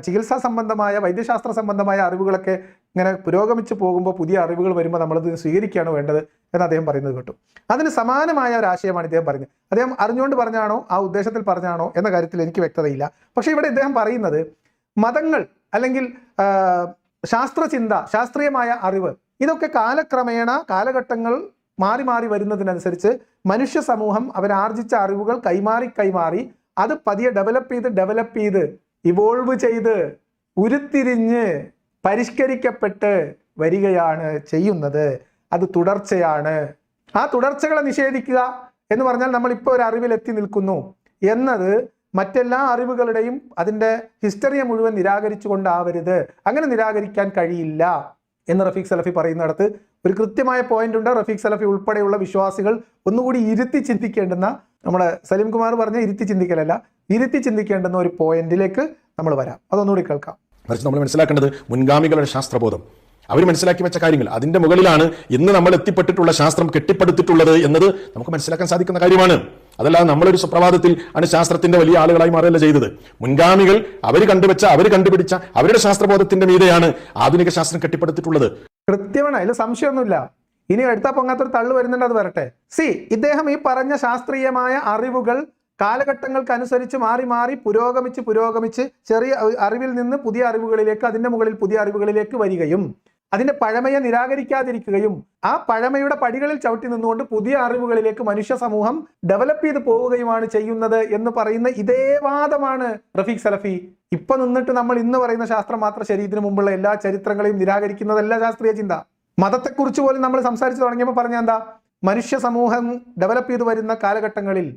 ചികിത്സാ സംബന്ധമായ, വൈദ്യശാസ്ത്ര സംബന്ധമായ അറിവുകളൊക്കെ ഇങ്ങനെ പുരോഗമിച്ച് പോകുമ്പോൾ പുതിയ അറിവുകൾ വരുമ്പോൾ നമ്മളത് സ്വീകരിക്കുകയാണ് വേണ്ടത് എന്ന് അദ്ദേഹം പറയുന്നത് കേട്ടു. അതിന് സമാനമായ ഒരു ആശയമാണ് ഇദ്ദേഹം പറയുന്നത്. അദ്ദേഹം അറിഞ്ഞുകൊണ്ട് പറഞ്ഞാണോ ആ ഉദ്ദേശത്തിൽ പറഞ്ഞാണോ എന്ന കാര്യത്തിൽ എനിക്ക് വ്യക്തതയില്ല. പക്ഷേ ഇവിടെ ഇദ്ദേഹം പറയുന്നത് മതങ്ങൾ അല്ലെങ്കിൽ ശാസ്ത്രചിന്ത, ശാസ്ത്രീയമായ അറിവ്, ഇതൊക്കെ കാലക്രമേണ കാലഘട്ടങ്ങൾ മാറി മാറി വരുന്നതിനനുസരിച്ച് മനുഷ്യ സമൂഹം അവരാർജിച്ച അറിവുകൾ കൈമാറി അത് പതിയെ ഡെവലപ്പ് ചെയ്ത് ഇവോൾവ് ചെയ്ത് ഉരുത്തിരിഞ്ഞ് പരിഷ്കരിക്കപ്പെട്ട് വരികയാണ് ചെയ്യുന്നത്. അത് തുടർച്ചയാണ്. ആ തുടർച്ചകളെ നിഷേധിക്കുക എന്ന് പറഞ്ഞാൽ നമ്മളിപ്പോൾ ഒരു അറിവിൽ എത്തി നിൽക്കുന്നു എന്നത് മറ്റെല്ലാ അറിവുകളുടെയും അതിൻ്റെ ഹിസ്റ്ററിയെ മുഴുവൻ നിരാകരിച്ചുകൊണ്ടാവരുത്. അങ്ങനെ നിരാകരിക്കാൻ കഴിയില്ല എന്ന് റഫീഖ് സലഫി പറയുന്നിടത്ത് ഒരു കൃത്യമായ പോയിന്റ് ഉണ്ട്. റഫീഖ് സലഫി ഉൾപ്പെടെയുള്ള വിശ്വാസികൾ ഒന്നുകൂടി ഇരുത്തി ചിന്തിക്കേണ്ടുന്ന, നമ്മുടെ സലീം കുമാർ പറഞ്ഞ ഇരുത്തി ചിന്തിക്കലല്ല, ഇരുത്തി ചിന്തിക്കേണ്ടുന്ന ഒരു പോയിന്റിലേക്ക് നമ്മൾ വരാം. അതൊന്നുകൂടി കേൾക്കാം. മറിച്ച് നമ്മൾ മനസ്സിലാക്കേണ്ടത് മുൻഗാമികളുടെ ശാസ്ത്രബോധം, അവർ മനസ്സിലാക്കി വെച്ച കാര്യങ്ങൾ, അതിന്റെ മുകളിലാണ് ഇന്ന് നമ്മൾ എത്തിപ്പെട്ടിട്ടുള്ള ശാസ്ത്രം കെട്ടിപ്പടുത്തിട്ടുള്ളത് എന്നത് നമുക്ക് മനസ്സിലാക്കാൻ സാധിക്കുന്ന കാര്യമാണ്. അതല്ലാതെ നമ്മളൊരു സുപ്രഭാതത്തിൽ ആണ് ശാസ്ത്രത്തിന്റെ വലിയ ആളുകളായി മാറുകയല്ല ചെയ്തത്. മുൻഗാമികൾ അവർ കണ്ടുപിടിച്ച അവരുടെ ശാസ്ത്രബോധത്തിന്റെ മീതെയാണ് ആധുനിക ശാസ്ത്രം കെട്ടിപ്പടുത്തിട്ടുള്ളത്. കൃത്യമാണ്, അതിൽ സംശയമൊന്നുമില്ല. ഇനി എടുത്താൽ പൊങ്ങാത്തൊരു തള്ളു വരുന്നുണ്ട്, അത് വരട്ടെ. ഇദ്ദേഹം ഈ പറഞ്ഞ ശാസ്ത്രീയമായ അറിവുകൾ കാലഘട്ടങ്ങൾക്കനുസരിച്ച് മാറി പുരോഗമിച്ച് ചെറിയ അറിവിൽ നിന്ന് പുതിയ അറിവുകളിലേക്ക്, അതിന്റെ മുകളിൽ പുതിയ അറിവുകളിലേക്ക് വരികയും അതിന്റെ പഴമയെ നിരാകരിക്കാതിരിക്കുകയും ആ പഴമയുടെ പടികളിൽ ചവിട്ടി നിന്നുകൊണ്ട് പുതിയ അറിവുകളിലേക്ക് മനുഷ്യ സമൂഹം ഡെവലപ്പ് ചെയ്ത് പോവുകയുമാണ് ചെയ്യുന്നത് എന്ന് പറയുന്ന ഇതേ വാദമാണ് റഫീഖ് സലഫി. ഇപ്പൊ നിന്നിട്ട് നമ്മൾ ഇന്ന് പറയുന്ന ശാസ്ത്രം മാത്രം ശരി, ഇതിനു മുമ്പുള്ള എല്ലാ ചരിത്രങ്ങളെയും നിരാകരിക്കുന്നതല്ല ശാസ്ത്രീയ ചിന്ത. മതത്തെക്കുറിച്ച് പോലും നമ്മൾ സംസാരിച്ചു തുടങ്ങിയപ്പോൾ പറഞ്ഞ എന്താ, മനുഷ്യ സമൂഹം ഡെവലപ്പ് ചെയ്ത് വരുന്ന കാലഘട്ടങ്ങളിൽ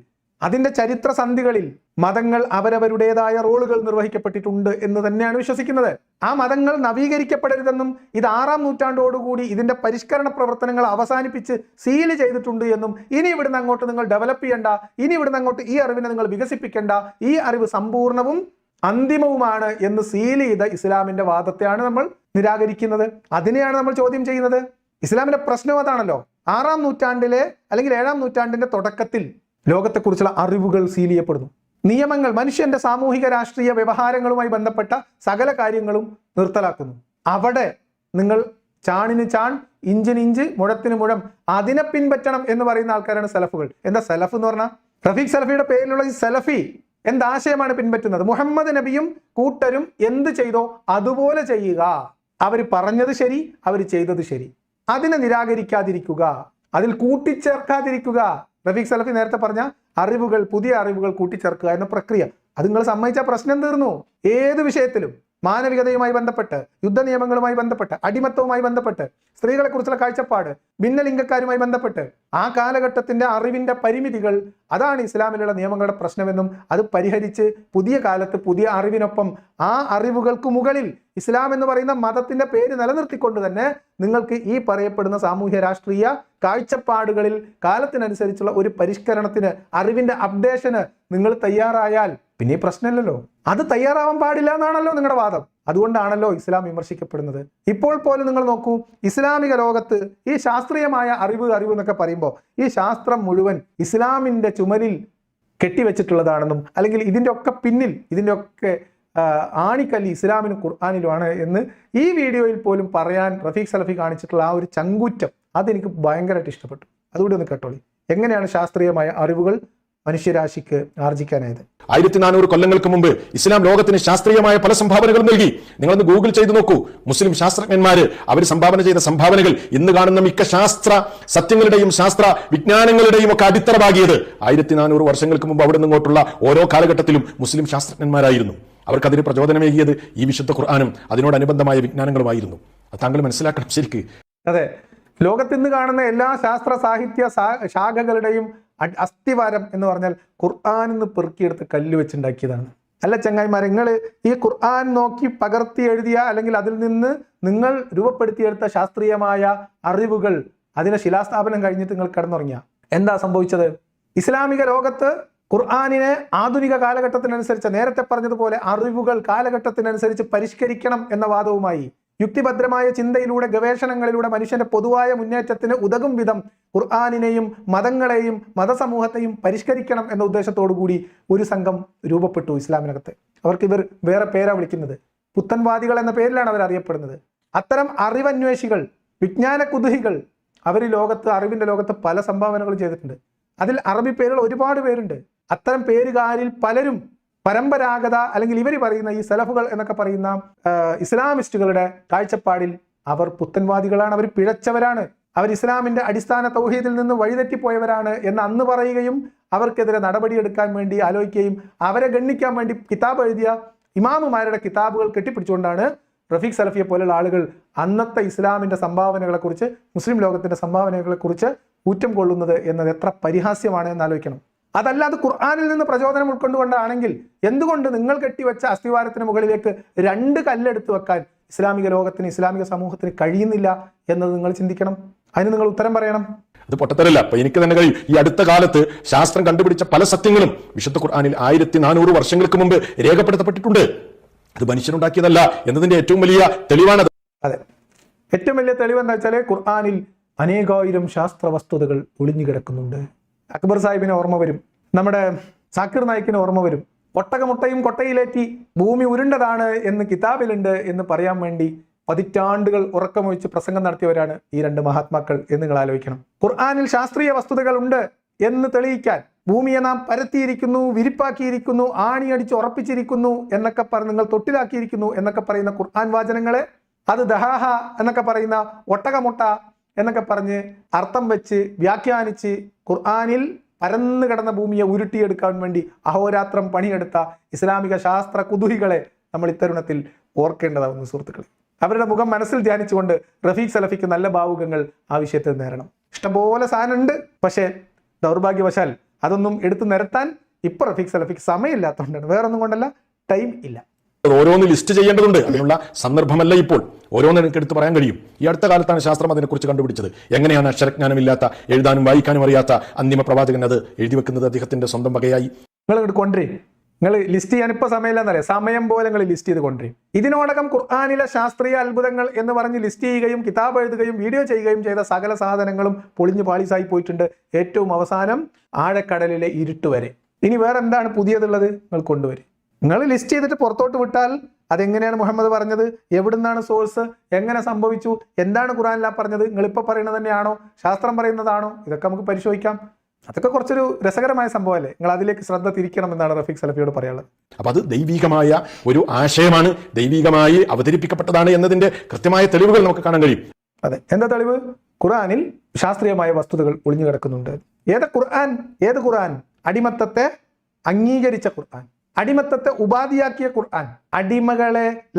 അതിന്റെ ചരിത്ര സന്ധികളിൽ മതങ്ങൾ അവരവരുടേതായ റോളുകൾ നിർവഹിക്കപ്പെട്ടിട്ടുണ്ട് എന്ന് തന്നെയാണ് വിശ്വസിക്കുന്നത്. ആ മതങ്ങൾ നവീകരിക്കപ്പെടരുതെന്നും ഇത് 6-ാം നൂറ്റാണ്ടോടുകൂടി ഇതിന്റെ പരിഷ്കരണ പ്രവർത്തനങ്ങൾ അവസാനിപ്പിച്ച് സീൽ ചെയ്തിട്ടുണ്ട് എന്നും ഇനി ഇവിടുന്ന് അങ്ങോട്ട് നിങ്ങൾ ഡെവലപ്പ് ചെയ്യണ്ട, ഇനി ഇവിടുന്ന് അങ്ങോട്ട് ഈ അറിവിനെ നിങ്ങൾ വികസിപ്പിക്കേണ്ട, ഈ അറിവ് സമ്പൂർണവും അന്തിമവുമാണ് എന്ന് സീൽ ചെയ്ത ഇസ്ലാമിന്റെ വാദത്തെയാണ് നമ്മൾ നിരാകരിക്കുന്നത്. അതിനെയാണ് നമ്മൾ ചോദ്യം ചെയ്യുന്നത്. ഇസ്ലാമിന്റെ പ്രശ്നം അതാണല്ലോ. 6-ാം നൂറ്റാണ്ടിലെ അല്ലെങ്കിൽ 7-ാം നൂറ്റാണ്ടിന്റെ തുടക്കത്തിൽ ലോകത്തെക്കുറിച്ചുള്ള അറിവുകൾ സീൽ ചെയ്യപ്പെടുന്നു. നിയമങ്ങൾ, മനുഷ്യന്റെ സാമൂഹിക രാഷ്ട്രീയ വ്യവഹാരങ്ങളുമായി ബന്ധപ്പെട്ട സകല കാര്യങ്ങളും നിർത്തലാക്കുന്നു. അവിടെ നിങ്ങൾ ചാണിന് ചാൺ, ഇഞ്ചിന് ഇഞ്ച്, മുഴത്തിന് മുഴം, അതിനെ പിൻപറ്റണം എന്ന് പറയുന്ന ആൾക്കാരാണ് സലഫുകൾ. എന്താ സലഫ് എന്ന് പറഞ്ഞാൽ? റഫീഖ് സലഫിയുടെ പേരിലുള്ള ഈ സലഫി എന്താശയമാണ് പിൻപറ്റുന്നത്? മുഹമ്മദ് നബിയും കൂട്ടരും എന്ത് ചെയ്തോ അതുപോലെ ചെയ്യുക. അവർ പറഞ്ഞത് ശരി, അവർ ചെയ്തത് ശരി. അതിനെ നിരാകരിക്കാതിരിക്കുക, അതിൽ കൂട്ടിച്ചേർക്കാതിരിക്കുക. റഫീഖ് സലഫി നേരത്തെ പറഞ്ഞ അറിവുകൾ, പുതിയ അറിവുകൾ കൂട്ടിച്ചേർക്കുക എന്ന പ്രക്രിയ, അത് നിങ്ങൾ സമ്മതിച്ച പ്രശ്നം തീർന്നു. ഏത് വിഷയത്തിലും, മാനവികതയുമായി ബന്ധപ്പെട്ട്, യുദ്ധ നിയമങ്ങളുമായി ബന്ധപ്പെട്ട്, അടിമത്തവുമായി ബന്ധപ്പെട്ട്, സ്ത്രീകളെ കുറിച്ചുള്ള കാഴ്ചപ്പാട്, ഭിന്നലിംഗക്കാരുമായി ബന്ധപ്പെട്ട് ആ കാലഘട്ടത്തിന്റെ അറിവിന്റെ പരിമിതികൾ, അതാണ് ഇസ്ലാമിലുള്ള നിയമങ്ങളുടെ പ്രശ്നമെന്നും അത് പരിഹരിച്ച് പുതിയ കാലത്ത് പുതിയ അറിവിനൊപ്പം ആ അറിവുകൾക്ക് മുകളിൽ ഇസ്ലാം എന്ന് പറയുന്ന മതത്തിന്റെ പേര് നിലനിർത്തിക്കൊണ്ട് തന്നെ നിങ്ങൾക്ക് ഈ പറയപ്പെടുന്ന സാമൂഹ്യ രാഷ്ട്രീയ കാഴ്ചപ്പാടുകളിൽ കാലത്തിനനുസരിച്ചുള്ള ഒരു പരിഷ്കരണത്തിന്, അറിവിന്റെ അപ്ഡേഷന് നിങ്ങൾ തയ്യാറായാൽ പിന്നെ ഈ പ്രശ്നമില്ലല്ലോ. അത് തയ്യാറാവാൻ പാടില്ല എന്നാണല്ലോ നിങ്ങളുടെ വാദം. അതുകൊണ്ടാണല്ലോ ഇസ്ലാം വിമർശിക്കപ്പെടുന്നത്. ഇപ്പോൾ പോലും നിങ്ങൾ നോക്കൂ, ഇസ്ലാമിക ലോകത്ത് ഈ ശാസ്ത്രീയമായ അറിവ് എന്നൊക്കെ പറയുമ്പോൾ ഈ ശാസ്ത്രം മുഴുവൻ ഇസ്ലാമിന്റെ ചുമലിൽ കെട്ടിവെച്ചിട്ടുള്ളതാണെന്നും അല്ലെങ്കിൽ ഇതിന്റെ ഒക്കെ പിന്നിൽ, ഇതിന്റെ ഒക്കെ ആണിക്കല്ലി ഇസ്ലാമിനും ഖുർആാനിലുമാണ് എന്ന് ഈ വീഡിയോയിൽ പോലും പറയാൻ റഫീഖ് സലഫി കാണിച്ചിട്ടുള്ള ആ ഒരു ചങ്കൂറ്റം, അതെനിക്ക് ഭയങ്കരമായിട്ട് ഇഷ്ടപ്പെട്ടു. അതുകൂടി ഒന്ന് കേട്ടോളി. എങ്ങനെയാണ് ശാസ്ത്രീയമായ അറിവുകൾ മനുഷ്യരാശിക്ക് ആർജിക്കാനായത്? 1400 കൊല്ലങ്ങൾക്ക് മുമ്പ് ഇസ്ലാം ലോകത്തിന് ശാസ്ത്രീയമായ പല സംഭാവനകളും നൽകി. നിങ്ങളൊന്ന് ഗൂഗിൾ ചെയ്ത് നോക്കൂ. മുസ്ലിം ശാസ്ത്രജ്ഞന്മാര് അവർ സംഭാവന ചെയ്ത സംഭാവനകൾ ഇന്ന് കാണുന്ന മിക്ക ശാസ്ത്ര സത്യങ്ങളുടെയും ശാസ്ത്ര വിജ്ഞാനങ്ങളുടെയും ഒക്കെ അടിത്തറ പാകിയത് 1400 വർഷങ്ങൾക്ക് മുമ്പ് അവിടെ നിന്നിങ്ങോട്ടുള്ള ഓരോ കാലഘട്ടത്തിലും മുസ്ലിം ശാസ്ത്രജ്ഞന്മാരായിരുന്നു. അവർക്കതിന് പ്രചോദനമേകിയത് ഈ വിശുദ്ധ ഖുർആനും അതിനോടനുബന്ധമായ വിജ്ഞാനങ്ങളുമായിരുന്നു. അത് താങ്കൾ മനസ്സിലാക്കണം ശരിക്ക്. അതെ, ലോകത്തിന്ന് കാണുന്ന എല്ലാ ശാസ്ത്ര സാഹിത്യ ശാഖകളുടെയും അസ്ഥിവാരം എന്ന് പറഞ്ഞാൽ ഖുർആൻ നിന്ന് പെറുക്കിയെടുത്ത് കല്ല് വെച്ചുണ്ടാക്കിയതാണ്. അല്ല ചങ്ങായിമാരെ, നിങ്ങൾ ഈ ഖുർആൻ നോക്കി പകർത്തി എഴുതിയ അല്ലെങ്കിൽ അതിൽ നിന്ന് നിങ്ങൾ രൂപപ്പെടുത്തിയെടുത്ത ശാസ്ത്രീയമായ അറിവുകൾ, അതിനെ ശിലാസ്ഥാപനം കഴിഞ്ഞിട്ട് നിങ്ങൾ കിടന്നുറങ്ങിയ എന്താ സംഭവിച്ചത്? ഇസ്ലാമിക ലോകത്ത് ഖുർആനിനെ ആധുനിക കാലഘട്ടത്തിനനുസരിച്ച്, നേരത്തെ പറഞ്ഞതുപോലെ അറിവുകൾ കാലഘട്ടത്തിനനുസരിച്ച് പരിഷ്കരിക്കണം എന്ന വാദവുമായി യുക്തിഭദ്രമായ ചിന്തയിലൂടെ, ഗവേഷണങ്ങളിലൂടെ മനുഷ്യന്റെ പൊതുവായ മുന്നേറ്റത്തിന് ഉതകും വിധം ഖുർആനിനെയും മതങ്ങളെയും മതസമൂഹത്തെയും പരിഷ്കരിക്കണം എന്ന ഉദ്ദേശത്തോടു കൂടി ഒരു സംഘം രൂപപ്പെട്ടു ഇസ്ലാമിനകത്ത്. അവർക്ക് ഇവർ വേറെ പേരാ വിളിക്കുന്നത്, പുത്തൻവാദികൾ എന്ന പേരിലാണ് അവർ അറിയപ്പെടുന്നത്. അത്തരം അറിവന്വേഷികൾ, വിജ്ഞാന കുതുഹികൾ, അവർ ലോകത്ത്, അറിവിന്റെ ലോകത്ത് പല സംഭാവനകൾ ചെയ്തിട്ടുണ്ട്. അതിൽ അറബി പേരുകൾ ഒരുപാട് പേരുണ്ട്. അത്തരം പേരുകാരിൽ പലരും പരമ്പരാഗത അല്ലെങ്കിൽ ഇവർ പറയുന്ന ഈ സലഫുകൾ എന്നൊക്കെ പറയുന്ന ഇസ്ലാമിസ്റ്റുകളുടെ കാഴ്ചപ്പാടിൽ അവർ പുത്തൻവാദികളാണ്, അവർ പിഴച്ചവരാണ്, അവർ ഇസ്ലാമിന്റെ അടിസ്ഥാന തൗഹീദിൽ നിന്ന് വഴിതെറ്റിപ്പോയവരാണ് എന്ന് അന്ന് പറയുകയും അവർക്കെതിരെ നടപടിയെടുക്കാൻ വേണ്ടി ആലോചിക്കുകയും അവരെ ഗണ്ണിക്കാൻ വേണ്ടി കിതാബ് എഴുതിയ ഇമാമുമാരുടെ കിതാബുകൾ കെട്ടിപ്പിടിച്ചുകൊണ്ടാണ് റഫീഖ് സലഫിയെ പോലുള്ള ആളുകൾ അന്നത്തെ ഇസ്ലാമിന്റെ സംഭാവനകളെക്കുറിച്ച്, മുസ്ലിം ലോകത്തിന്റെ സംഭാവനകളെക്കുറിച്ച് ഊറ്റം കൊള്ളുന്നത് എന്നത് എത്ര പരിഹാസ്യമാണ് എന്ന് ആലോചിക്കണം. അതല്ലാതെ ഖുർആനിൽ നിന്ന് പ്രചോദനം ഉൾക്കൊണ്ടുകൊണ്ടാണെങ്കിൽ എന്തുകൊണ്ട് നിങ്ങൾ കെട്ടിവെച്ച അസ്ഥിവാരത്തിന് മുകളിലേക്ക് 2 കല്ലെടുത്ത് വെക്കാൻ ഇസ്ലാമിക ലോകത്തിന്, ഇസ്ലാമിക സമൂഹത്തിന് കഴിയുന്നില്ല എന്നത് നിങ്ങൾ ചിന്തിക്കണം. അതിന് നിങ്ങൾ ഉത്തരം പറയണം. അത് പൊട്ടത്തരല്ല. അപ്പൊ എനിക്ക് തന്നെ കഴിയും. ഈ അടുത്ത കാലത്ത് ശാസ്ത്രം കണ്ടുപിടിച്ച പല സത്യങ്ങളും വിശുദ്ധ ഖുർആനിൽ 1400 വർഷങ്ങൾക്ക് മുമ്പ് രേഖപ്പെടുത്തപ്പെട്ടിട്ടുണ്ട്. അത് മനുഷ്യനുണ്ടാക്കിയതല്ല എന്നതിന്റെ ഏറ്റവും വലിയ തെളിവാണത്. അതെ, ഏറ്റവും വലിയ തെളിവ് എന്താ വെച്ചാൽ ഖുർആനിൽ അനേകായിരം ശാസ്ത്ര വസ്തുതകൾ ഒളിഞ്ഞു കിടക്കുന്നുണ്ട്. അക്ബർ സാഹിബിന് ഓർമ്മ വരും, നമ്മുടെ സാക്കിർ നായിക്കിന് ഓർമ്മ വരും. ഒട്ടകമുട്ടയും കൊട്ടയിലേറ്റി ഭൂമി ഉരുണ്ടതാണ് എന്ന് കിതാബിലുണ്ട് എന്ന് പറയാൻ വേണ്ടി പതിറ്റാണ്ടുകൾ ഉറക്കമൊഴിച്ച് പ്രസംഗം നടത്തിയവരാണ് ഈ 2 മഹാത്മാക്കൾ എന്ന് നിങ്ങൾ ആലോചിക്കണം. ഖുർആനിൽ ശാസ്ത്രീയ വസ്തുതകൾ ഉണ്ട് എന്ന് തെളിയിക്കാൻ ഭൂമിയെ നാം പരത്തിയിരിക്കുന്നു, വിരിപ്പാക്കിയിരിക്കുന്നു, ആണിയടിച്ച് ഉറപ്പിച്ചിരിക്കുന്നു എന്നൊക്കെ പറഞ്ഞ്, നിങ്ങൾ തൊട്ടിലാക്കിയിരിക്കുന്നു എന്നൊക്കെ പറയുന്ന ഖുർആൻ വാചനങ്ങളെ അത് ദഹാഹ എന്നൊക്കെ പറയുന്ന ഒട്ടകമുട്ട എന്നൊക്കെ പറഞ്ഞ് അർത്ഥം വെച്ച് വ്യാഖ്യാനിച്ച് ഖുർആനിൽ പരന്നു കിടന്ന ഭൂമിയെ ഉരുട്ടിയെടുക്കാൻ വേണ്ടി അഹോരാത്രം പണിയെടുത്ത ഇസ്ലാമിക ശാസ്ത്ര കുതുഹികളെ നമ്മൾ ഇത്തരുണത്തിൽ ഓർക്കേണ്ടതാവുന്നു സുഹൃത്തുക്കളെ. അവരുടെ മുഖം മനസ്സിൽ ധ്യാനിച്ചുകൊണ്ട് റഫീഖ് സലഫിക്ക് നല്ല ഭാവുകങ്ങൾ ആ വിഷയത്തിൽ നേരണം. ഇഷ്ടംപോലെ സാധനമുണ്ട്, പക്ഷേ ദൗർഭാഗ്യവശാൽ അതൊന്നും എടുത്തു നിരത്താൻ ഇപ്പൊ റഫീഖ് സലഫിക്ക് സമയമില്ലാത്തതുകൊണ്ടാണ്, വേറൊന്നും കൊണ്ടല്ല, ടൈം ഇല്ല. ഓരോന്ന് ലിസ്റ്റ് ചെയ്യേണ്ടതുണ്ട്. അതിനുള്ള സന്ദർഭമല്ല ഇപ്പോൾ. ഓരോന്ന് എനിക്ക് എടുത്ത് പറയാൻ കഴിയും. ഈ അടുത്ത കാലത്താണ് ശാസ്ത്രം അതിനെക്കുറിച്ച് കണ്ടുപിടിച്ചത്. എങ്ങനെയാണ് അക്ഷരജ്ഞാനമില്ലാത്ത, എഴുതാനും വായിക്കാനും അറിയാത്ത അന്തിമ പ്രവാചകൻ അത് എഴുതി വെക്കുന്നത് അദ്ദേഹത്തിന്റെ സ്വന്തം വകയായി? നിങ്ങൾ ഇങ്ങോട്ട് കൊണ്ടുവരേ, നിങ്ങൾ ലിസ്റ്റ് ചെയ്യാൻ ഇപ്പോൾ സമയമില്ലെന്നറിയാം, സമയം പോലെ നിങ്ങൾ ലിസ്റ്റ് ചെയ്ത് കൊണ്ടുവരും. ഇതിനോടകം ഖുർആനിലെ ശാസ്ത്രീയ അത്ഭുതങ്ങൾ എന്ന് പറഞ്ഞ് ലിസ്റ്റ് ചെയ്യുകയും കിതാബ് എഴുതുകയും വീഡിയോ ചെയ്യുകയും ചെയ്ത സകല സാധനങ്ങളും പൊളിഞ്ഞു പാളീസായി പോയിട്ടുണ്ട്. ഏറ്റവും അവസാനം ആഴക്കടലിലെ ഇരുട്ട് വരെ. ഇനി വേറെ എന്താണ് പുതിയതുള്ളത് നിങ്ങൾ കൊണ്ടുവരും. നിങ്ങൾ ലിസ്റ്റ് ചെയ്തിട്ട് പുറത്തോട്ട് വിട്ടാൽ അതെങ്ങനെയാണ് മുഹമ്മദ് പറഞ്ഞത്, എവിടുന്നാണ് സോഴ്സ്, എങ്ങനെ സംഭവിച്ചു, എന്താണ് ഖുർആനിൽ പറഞ്ഞത്, നിങ്ങളിപ്പോൾ പറയുന്നത് തന്നെയാണോ, ശാസ്ത്രം പറയുന്നതാണോ, ഇതൊക്കെ നമുക്ക് പരിശോധിക്കാം. അതൊക്കെ കുറച്ചൊരു രസകരമായ സംഭവമല്ലേ. നിങ്ങൾ അതിലേക്ക് ശ്രദ്ധ തിരിക്കണം എന്നാണ് റഫീഖ് സലഫിയോട് പറയാനുള്ളത്. അപ്പൊ അത് ദൈവികമായ ഒരു ആശയമാണ്, ദൈവികമായി അവതരിപ്പിക്കപ്പെട്ടതാണ് എന്നതിന്റെ കൃത്യമായ തെളിവുകൾ നമുക്ക് കാണാൻ കഴിയും. അതെ, എന്താ തെളിവ്? ഖുർആനിൽ ശാസ്ത്രീയമായ വസ്തുതകൾ ഒളിഞ്ഞു കിടക്കുന്നുണ്ട്. ഏത് ഖുർആൻ? അടിമത്തത്തെ അംഗീകരിച്ച ഖുർആൻ, അടിമത്തത്തെ ഉപാധിയാക്കിയ ഖുർആൻ,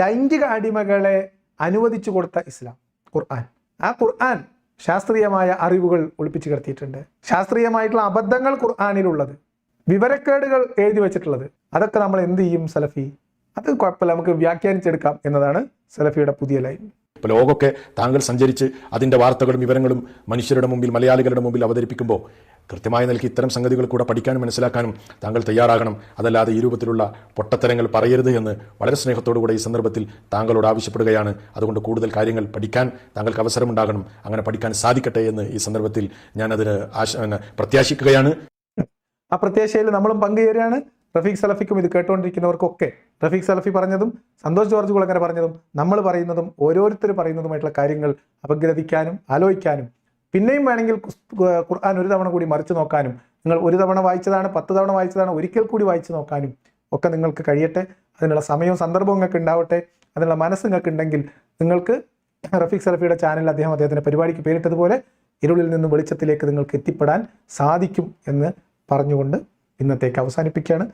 ലൈംഗിക അടിമകളെ അനുവദിച്ചു കൊടുത്ത ഇസ്ലാം ഖുർആൻ. ആ ഖുർആൻ ശാസ്ത്രീയമായ അറിവുകൾ ഒളിപ്പിച്ചു കിടത്തിയിട്ടുണ്ട്. ശാസ്ത്രീയമായിട്ടുള്ള അബദ്ധങ്ങൾ ഖുർആനിലുള്ളത്, വിവരക്കേടുകൾ എഴുതി വെച്ചിട്ടുള്ളത്, അതൊക്കെ നമ്മൾ എന്ത് ചെയ്യും സലഫി? അത് കുഴപ്പമില്ല, നമുക്ക് വ്യാഖ്യാനിച്ചെടുക്കാം എന്നതാണ് സലഫിയുടെ പുതിയ ലൈൻ. ഇപ്പോൾ ലോകമൊക്കെ താങ്കൾ സഞ്ചരിച്ച് അതിൻ്റെ വാർത്തകളും വിവരങ്ങളും മനുഷ്യരുടെ മുമ്പിൽ, മലയാളികളുടെ മുമ്പിൽ അവതരിപ്പിക്കുമ്പോൾ കൃത്യമായ നിലയ്ക്ക് ഇത്തരം സംഗതികൾ കൂടെ പഠിക്കാനും മനസ്സിലാക്കാനും താങ്കൾ തയ്യാറാകണം. അതല്ലാതെ ഈ രൂപത്തിലുള്ള പൊട്ടത്തരങ്ങൾ പറയരുത് എന്ന് വളരെ സ്നേഹത്തോടുകൂടെ ഈ സന്ദർഭത്തിൽ താങ്കളോട് ആവശ്യപ്പെടുകയാണ്. അതുകൊണ്ട് കൂടുതൽ കാര്യങ്ങൾ പഠിക്കാൻ താങ്കൾക്ക് അവസരമുണ്ടാകണം, അങ്ങനെ പഠിക്കാൻ സാധിക്കട്ടെ എന്ന് ഈ സന്ദർഭത്തിൽ ഞാനതിന് പ്രത്യാശിക്കുകയാണ്. ആ പ്രത്യാശയിൽ നമ്മളും പങ്കുചേരുകയാണ്. റഫീഖ് സലഫിക്കും ഇത് കേട്ടുകൊണ്ടിരിക്കുന്നവർക്കൊക്കെ റഫീഖ് സലഫി പറഞ്ഞതും സന്തോഷ് ജോർജ് കുളങ്ങര പറഞ്ഞതും നമ്മൾ പറയുന്നതും ഓരോരുത്തർ പറയുന്നതുമായിട്ടുള്ള കാര്യങ്ങൾ അപഗ്രഥിക്കാനും ആലോചിക്കാനും, പിന്നെയും വേണമെങ്കിൽ ഖുർആൻ ഒരു തവണ കൂടി മറിച്ച് നോക്കാനും, നിങ്ങൾ ഒരു തവണ വായിച്ചതാണ്, 10 തവണ വായിച്ചതാണ്, ഒരിക്കൽ കൂടി വായിച്ചു നോക്കാനും ഒക്കെ നിങ്ങൾക്ക് കഴിയട്ടെ. അതിനുള്ള സമയവും സന്ദർഭവും നിങ്ങൾക്ക് ഉണ്ടാവട്ടെ. അതിനുള്ള മനസ്സ് നിങ്ങൾക്ക് ഉണ്ടെങ്കിൽ നിങ്ങൾക്ക് റഫീഖ് സലഫിയുടെ ചാനലിൽ അദ്ദേഹത്തിന്റെ പരിപാടിക്ക് പേരിട്ടതുപോലെ ഇരുളിൽ നിന്നും വെളിച്ചത്തിലേക്ക് നിങ്ങൾക്ക് എത്തിപ്പെടാൻ സാധിക്കും എന്ന് പറഞ്ഞുകൊണ്ട് ഇന്നത്തേക്ക് അവസാനിപ്പിക്കുകയാണ്.